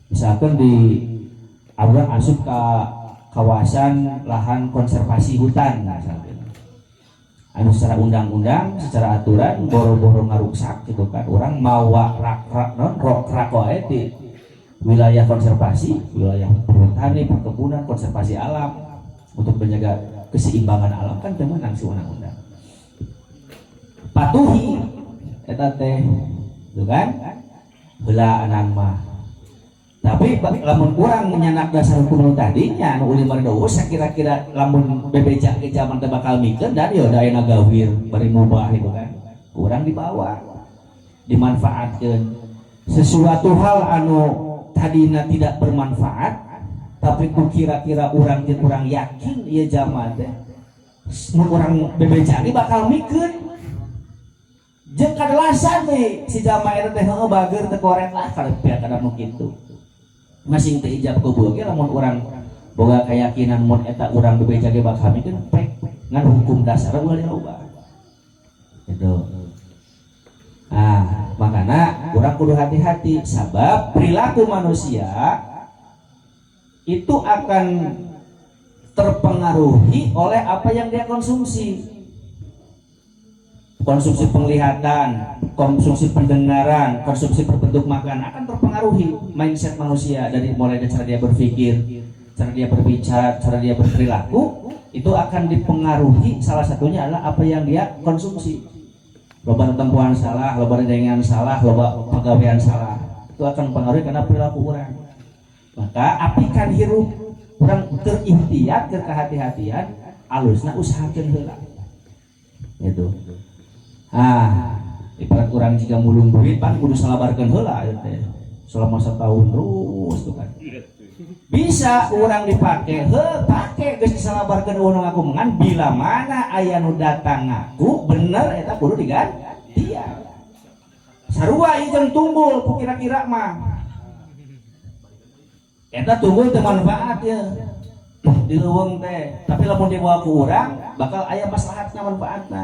[SPEAKER 4] Misalkan di urang asup ke kawasan lahan konservasi hutan misalkan. Anu secara undang-undang, secara aturan boro-boro ngaruksak gitu kan. Orang mawa rak wae di wilayah konservasi, wilayah perhutani, perkebunan, konservasi alam untuk menjaga keseimbangan alam kan temenang si undang-undang. Patuhi eta teh, tuh kan? Heula anang mah. Tapi lamun kurang menyanak dasar hukum tadinya anu uli mari daus kira-kira lamun bebeja ke zaman teh bakal mikeun dan ya da aya gawir bari mubah itu kan. Kurang dibawa dimanfaatkeun sesuatu hal anu tadina tidak bermanfaat tapi ku kira-kira urang jeung urang yakin ieu zaman teh mun urang bebeja bakal mikeun. Jeung kadalasan teh si jamaah eta teh heueuh bager teh korek lah kada nu kitu. Masing teh ijab qabul ge lamun urang boga keyakinan mun eta urang bebeja ge bakal mikeun pek ngan hukum dasar ulah dirubah. Gitu. Makana urang kudu hati-hati sabab perilaku manusia itu akan terpengaruhi oleh apa yang dia konsumsi. Konsumsi penglihatan, konsumsi pendengaran, konsumsi berbentuk makan akan terpengaruhi mindset manusia dari mulai dari cara dia berpikir, cara dia berbicara, cara dia berperilaku itu akan dipengaruhi salah satunya adalah apa yang dia konsumsi. Loba tempuhan salah, loba dengangan salah, loba pegawaian salah itu akan mempengaruhi karena perilaku orang. Maka apikan hirup orang terikhtiar kehati-hatian, alusna usahakeun heula. Itu. Ibarat kurang jika mulung duit pan kudu salabarkeun heula teh selama setahun terus tuh kan bisa orang dipake pake geus disalabarkeun ulun aku mengan bila mana aya nu datang ngaku bener eta kudu digantian sarua ieu jeung tunggul ku kira-kira mah eta tunggul teu manfaat ya di leuweung teh tapi lamun dibawa ku urang bakal aya maslahatna manfaatna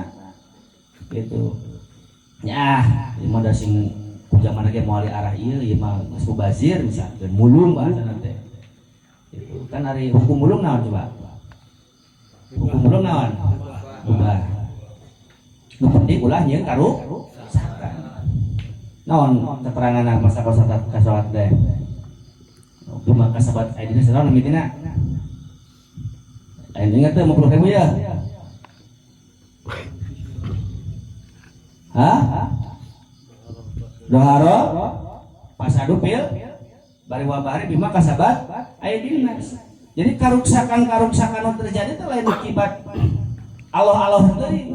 [SPEAKER 4] gitu ya lima dasing zaman lagi mau arah iya mah mubazir misalkan mulung bahasa nanti itu kan hari hukum mulung naon coba hukum mulung naon ubah nu penting ulah nyeun karu naon keterangan masa kasalat deh cuma kasabat aidina senaon mitina aing ingat teh 50.000 ya hah doharo pasadu pil bari wabari bima kasabat aidina. Jadi karuksakan yang terjadi itu lain akibat Allah teh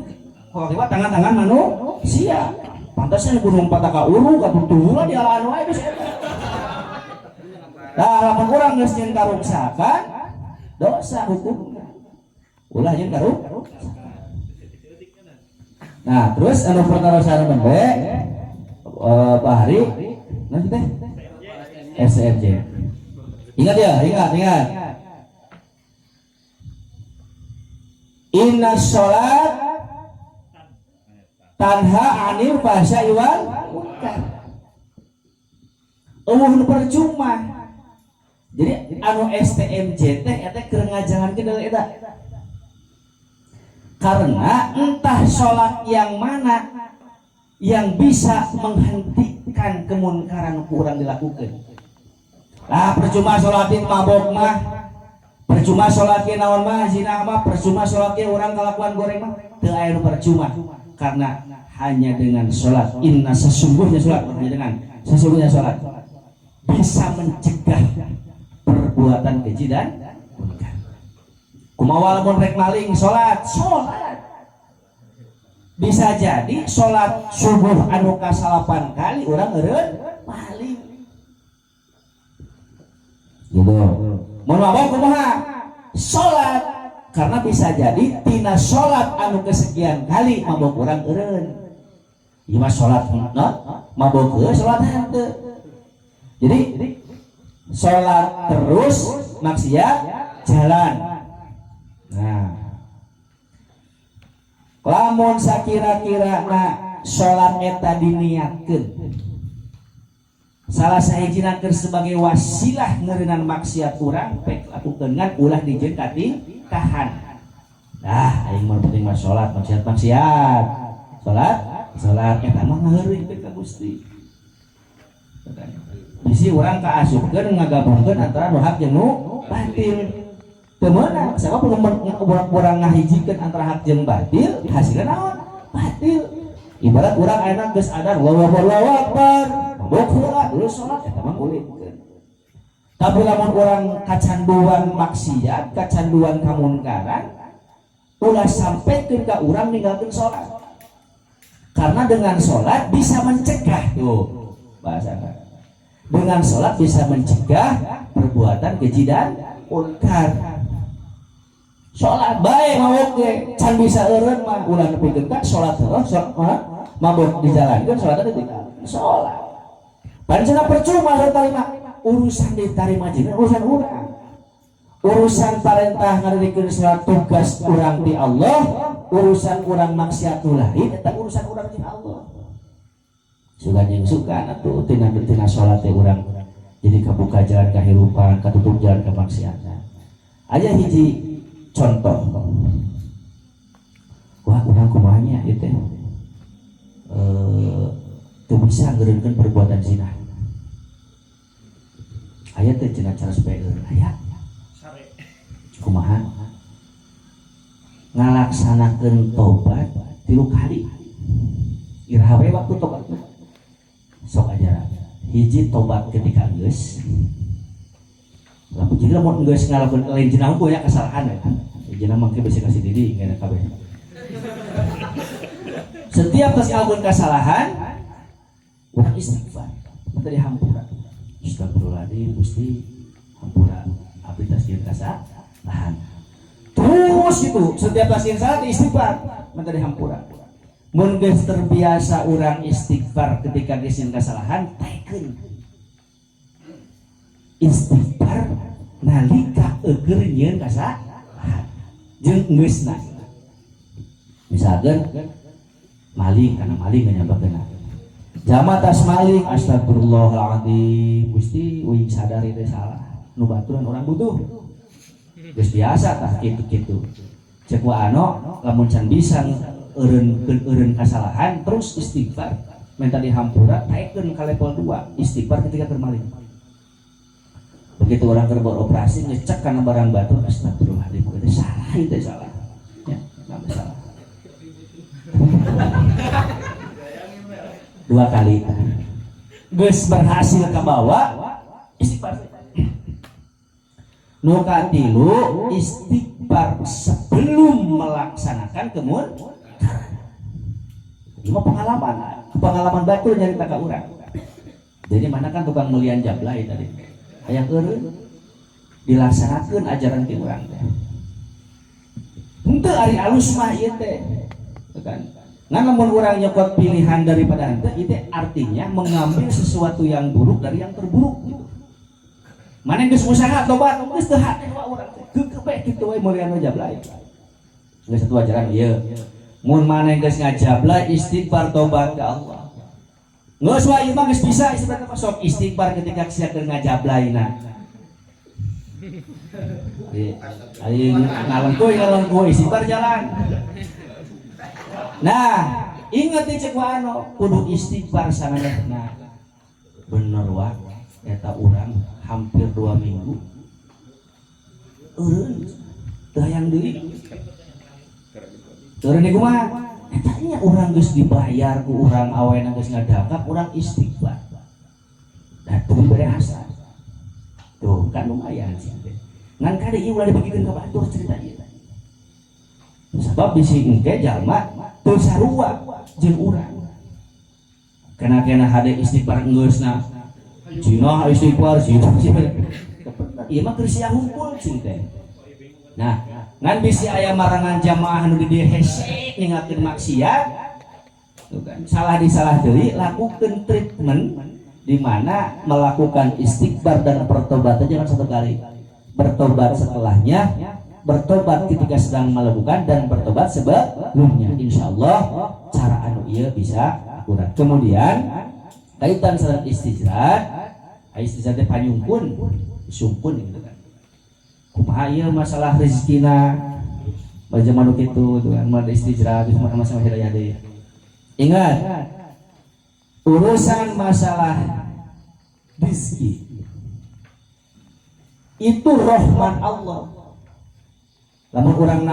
[SPEAKER 4] akibat tangan-tangan manusia. Pantasnya gunung pataka uru katutulah di alaan wae geus eta. Nah, lamun urang geus nyen karuksakan dosa hukumna. Ulah nyen karuksakan. Nah, terus anu perkara sareun we Pak Hari nanti teh SCFJ. Ingat ya, ingat. Inna sholat tanha anil fahsya'i wal munkar. Percuma. Jadi anu STMJ teh eta keur ngajalankeun eta. Karena entah sholat yang mana yang bisa menghentikan kemunkaran kurang dilakukan. Nah, percuma sholatin mabok mah, percuma sholatin naon mah, zina mah, percuma sholatin orang kelakuan goreng mah, teu aya nu percuma. Karena hanya dengan sholat, inna sesungguhnya sholat, sesungguhnya sholat bisa mencegah perbuatan keji dan munkar. Kumaha lamun rek maling sholat bisa jadi sholat subuh anu kasalapan kali orang eureun maling. Gitu. Mun mabok kumaha? Sholat, karena bisa jadi tina sholat anu kesekian kali mabok urang eureun. Ieu mah sholat mabok sholat henteu. Jadi sholat terus maksiat jalan. Nah, lamun sakira-kira sholat eta diniatkeun salah sahijina keur sebagai wasilah ngeureunnan maksiat urang pek lakukeungan ulah dijieun ka tahan. Aing mah penting mah sholat maksiat sholat eta mah ngeureun teh ka Gusti. Bisi urang kaasupkeun ngagabungkeun antara nu hak jeung nu batil. Teu meunang sabab urang ngahijikeun antara hak jeung batil hasilna naon? Batil. Ibarat urang ayeuna geus adzan Allahu Akbar bokula dulu sholat eta mah ulitkeun. Tapi lamun urang kacanduan maksiat, kacanduan kamunkaran, ulah sampekeun ka urang ninggalkeun sholat. Karena dengan sholat bisa mencegah tuh bahasana. Dengan sholat bisa mencegah perbuatan keji dan munkar. Sholat bae mabok ge can bisa eureun mah ulah nepikeun ka sholat heuh mabok dijalankeun sholat teh sholat. Pancena percuma terima urusan ditarima jeung urusan urang. Urusan parentah ngareukeun sholat tugas urang ti Allah, urusan urang maksiat lain eta urusan urang jeung Allah. Sugan jeung sugan atuh tina sholat teh urang jadi kabuka jalan kahirupan, katutup jalan kemaksiatan. Aya hiji contoh. Wah, urang kumaha nya ieu teh? Teu bisa ngeureunkeun perbuatan zina. Aya teh cenah cara supaya eureun aya. Kumaha? Ngalaksanakeun tobat 3 kali. Iraha we waktu tobatna. Sok ajaran. Hiji tobat ketika geus. Lamun jadi lamun geus ngalakeun lain cenah punya kesalahan ya. Cenah mangke bisa kasih diri ngana kabeh. Setiap tas ngalakeun kesalahan urang istighfar. Minta dihampura. Astagfirullahaladzim Gusti, hampura abdi tas dieun kasalahan. Terus itu setiap tas salat istighfar minta dihampura. Mun geus terbiasa urang istighfar ketika geus nyen kesalahan, taekeun istighfar nalika eueur nyeun kasalahan jeung geusna. Misalkan maling kana maling nyambakeun. Jama tas maling astagfirullahaladzim Gusti uing sadari teh salah nu baturan urang butuh. Geus biasa tah kitu-kitu. Cek wa ano lamun can bisa eureun kasalahan terus istighfar minta dihampura taikeun ka level 2 istighfar ketika kermaling. Begitu orang beroperasi ngecek karena barang batu, astagfirullahaladzim, itu salah, itu salah ya, nggak salah. 2 kali geus berhasil kebawa istighfar. Nu katilu istighfar sebelum melaksanakan kemudian. Ini pengalaman batul nyarita ka urang. Jadi mana kan tukang mulian jablay tadi. Aya eureun dilaksanakeun ajaran ti urang teh. Henteu ari alus mah ieu teh. Kan. Ngan lamun urang nyokot pilihan daripada henteu itu artinya mengambil sesuatu yang buruk dari yang terburuk. Mana geus usaha tobat geus teu hati urang teh. Kekebe kitu we mulian jablay. Geus satu ajaran ieu. Mun maneh geus ngajablay istighfar tobat ke Allah. Geus wae ieu mah geus bisa istighfar sok istighfar ketika sia keur ngajablayna. Aing ngalengkuy istighfar jalan. Nah, inget cek anu kudu istighfar sanadana. Bener wa eta urang hampir 2 minggu. Eureun teu hayang deui. Turun di kumaha? Tanya orang geus dibayar ku urang awena geus ngadangkap urang istighfar. Da tuh bereasa. Tuh kan lumayan sih. Ngan kade ieu ulah dibagikeun ka batur cerita ieu. Sabab bisi engke jalma teu sarua jeung urang. Kana hade istighfar geusna. Cina istighfar cina. Ieu mah keur sia hungkul cing teh. Nah, ngan bisi aya marangan jamaah nu di dieu hese ningakeun maksiat. Tuh kan, salah disalah deui lakukeun treatment di mana melakukan istighfar dan pertobatan jangan satu kali. Bertobat setelahnya, bertobat ketika sedang melakukan dan bertobat sebelumnya. Insyaallah cara anu ieu bisa akurat. Kemudian kaitan sareng istizrat, istizrat teh panyungkun, sungkun gitu kan. Kumaha ieu masalah rezekina baja manuk itu dengan mad istijrat itu masalah hidayah deui. Ingat urusan masalah rezeki itu rahman Allah. Lamun urang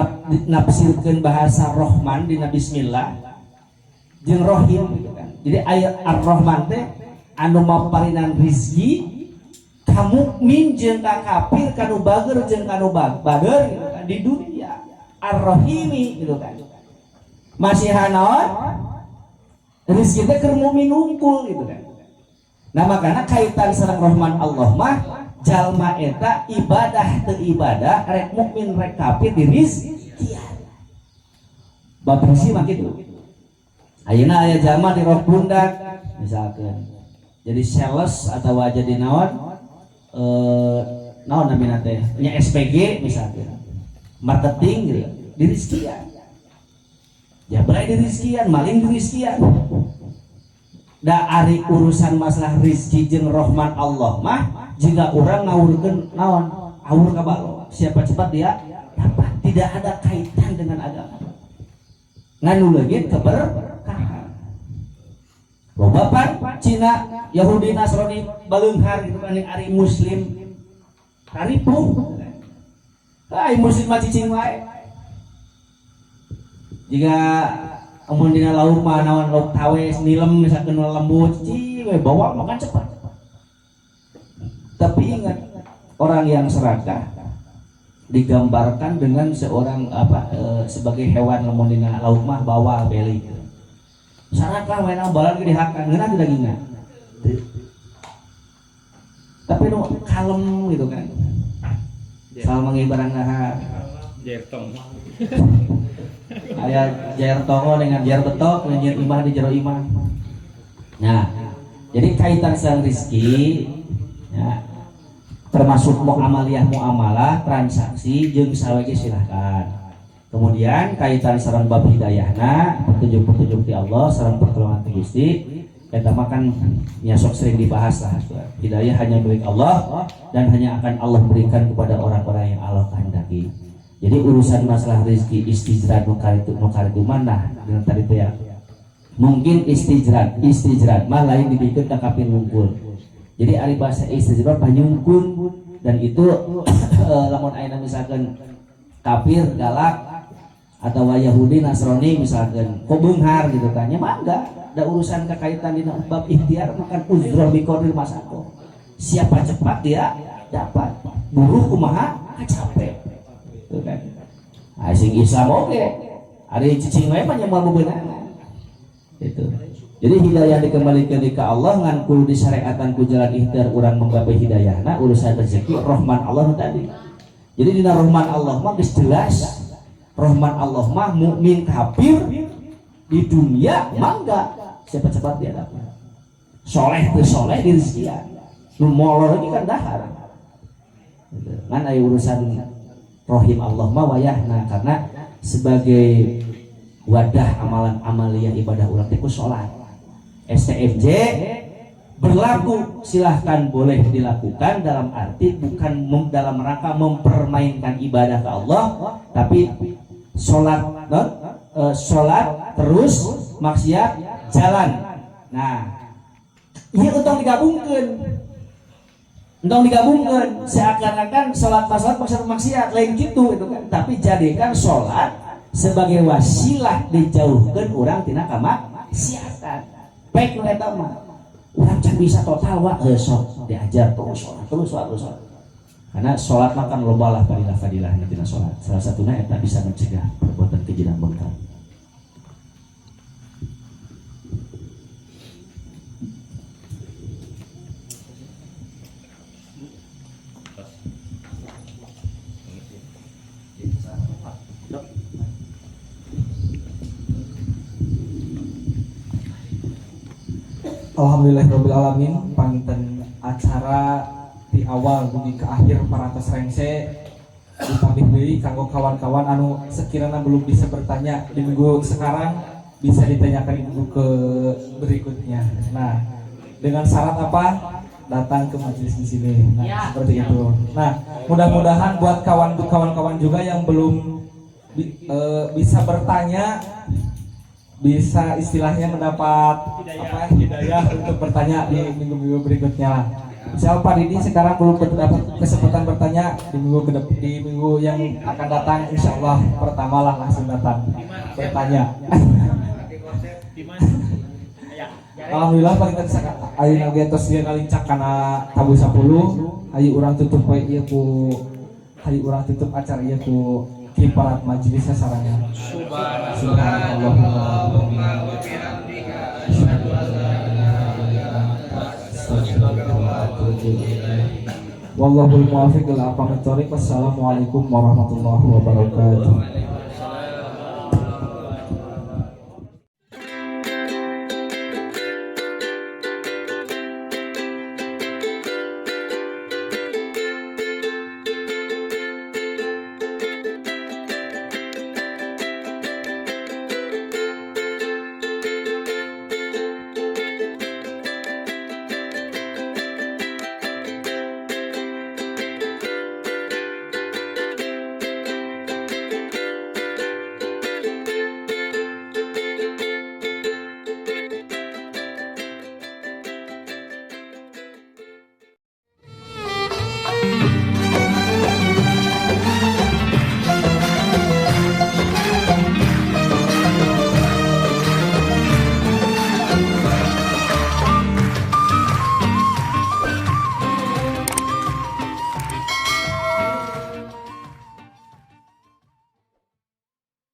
[SPEAKER 4] nafsirkeun bahasa rahman dina bismillah jeung rahim gitu kan. Jadi ayat ar-rahman teh anu maparinan rezeki kamu minjeun ka kafir kanu bager jeung kanu bager gitu kan di dunia ar-rahimi gitu kan masih hanaon rezeki teh keur mukmin unggul gitu kan. Nah makana kaitan sareng rahman Allah mah jalma eta ibadah teu ibadah rek mukmin rek kafir di rizkian bab hiji mah kitu. Ayeuna aya jalma di rok pundak misalkan jadi sales atau jadi naon naon namina teh nya SPG misalnya marketing gitu di rizkian ya berai di rizkian maling di rizkian da ari urusan masalah rizki jeung rahman Allah mah jika orang ngawurkeun naon awur ka balo siapa cepat dia dapat tidak ada kaitan dengan agama nganu leungit keberkahan loba pan Cina Yahudi Nasrani baleunghar gitu kan ari muslim karipuh ai muslim mah cicing wae jika amun dina lauk mah naon lauk tawes nilem misalkan lembut cici we bawa makan cepat. Tapi ingat orang yang serakah digambarkan dengan seorang sebagai hewan lamun dina lauk mah bawal beli gitu. Sarakah we na balan ge dihakan ngeunah di dagingna. Tapi nu kalem gitu kan. Sal mangi barang dahar.
[SPEAKER 6] Jertong.
[SPEAKER 4] Aya jair tongo dengan jair betok nyeun imah di jero imah. Nah, jadi kaitan sareng rezeki ya, termasuk muamalah transaksi jeung sawege silahkan. Kemudian kaitan sareng bab hidayahna petunjuk-petunjuk ti Allah sareng pertolongan ti Gusti eta mah kan nyasok sering dibahas lah. Hidayah hanya milik Allah dan hanya akan Allah berikan kepada orang-orang yang Allah kehendaki. Jadi urusan masalah rezeki istijrat nu karitu mana dengan tadi teh ya mungkin istijrat mah lain dibikin ka kapin wungkul. Jadi ari bahasa istijrat panyungkun, dan itu lamun ayeuna misalkan kafir galak atau Yahudi Nasrani misalkan kok beunghar gitu kan, nya mah enggak ada urusan kekaitan dina bab ikhtiar, makan uzrah bi qadril masako. Siapa cepat dia dapat, buruh kumaha capek gitu kan. Sing Islam oke ari cicing we mah nya moal bebeunangan gitu. Jadi hidayah dikembalikan ke Allah ngan kudu disyariatan ku jalan ikhtiar urang menggapai hidayahna urusan rezeki rahman Allah tadi. Jadi dina rahman Allah mah geus jelas, rahman Allah mah mukmin kafir di dunia mah enggak cepat-cepat dia dapat. Soleh teu soleh di rezekian. Nu molor lagi kan dahar. Ngan aya urusan rahim Allah mah wayahna, karena sebagai wadah amalan amaliyah ibadah ulang teh ku salat. STFJ berlaku, silahkan boleh dilakukan dalam arti bukan dalam rangka mempermainkan ibadah ke Allah, tapi sholat sholat terus maksiat jalan. Nah, ini untuk digabungkan seakan-akan sholat maksiat lain gitu kan. Tapi jadikan sholat sebagai wasilah dijauhkan orang tina kamaksiatan. Baik nu eta mah urang can bisa total wa sok diajar terus sholat. Karena sholat mah kan loba lah fadilah tina sholat. Salah satunya eta bisa mencegah perbuatan keji dan mungkar.
[SPEAKER 2] Alhamdulillahirrahmanirrahim. Panginten acara di awal dugi ke akhir parantos rengse ditambih deui kanggo kawan-kawan anu sekiranya belum bisa bertanya di minggu sekarang bisa ditanyakan di minggu ke berikutnya. Nah, dengan syarat apa? Datang ke majelis di sini. Nah, seperti itu. Nah, mudah-mudahan buat kawan-kawan juga yang belum bisa bertanya, bisa istilahnya mendapat hidayah untuk bertanya di minggu-minggu berikutnya. Misal Pak Didi sekarang belum dapat kesempatan bertanya di minggu yang akan datang, insya Allah pertama lah langsung datang bertanya. Alhamdulillah Pak kita ayo nagetos dia ngalincak karena tabu 10 ayo urang tutup ieu ku urang tutup acara ieu ku kiparat majelisnya sarana. Subhanallahumma wa bihamdika asyhadu an la ilaha illa anta astaghfiruka wa atubu ilaik. Wallahul muwaffiq ila aqwamit thoriq. Wassalamualaikum warahmatullahi wabarakatuh.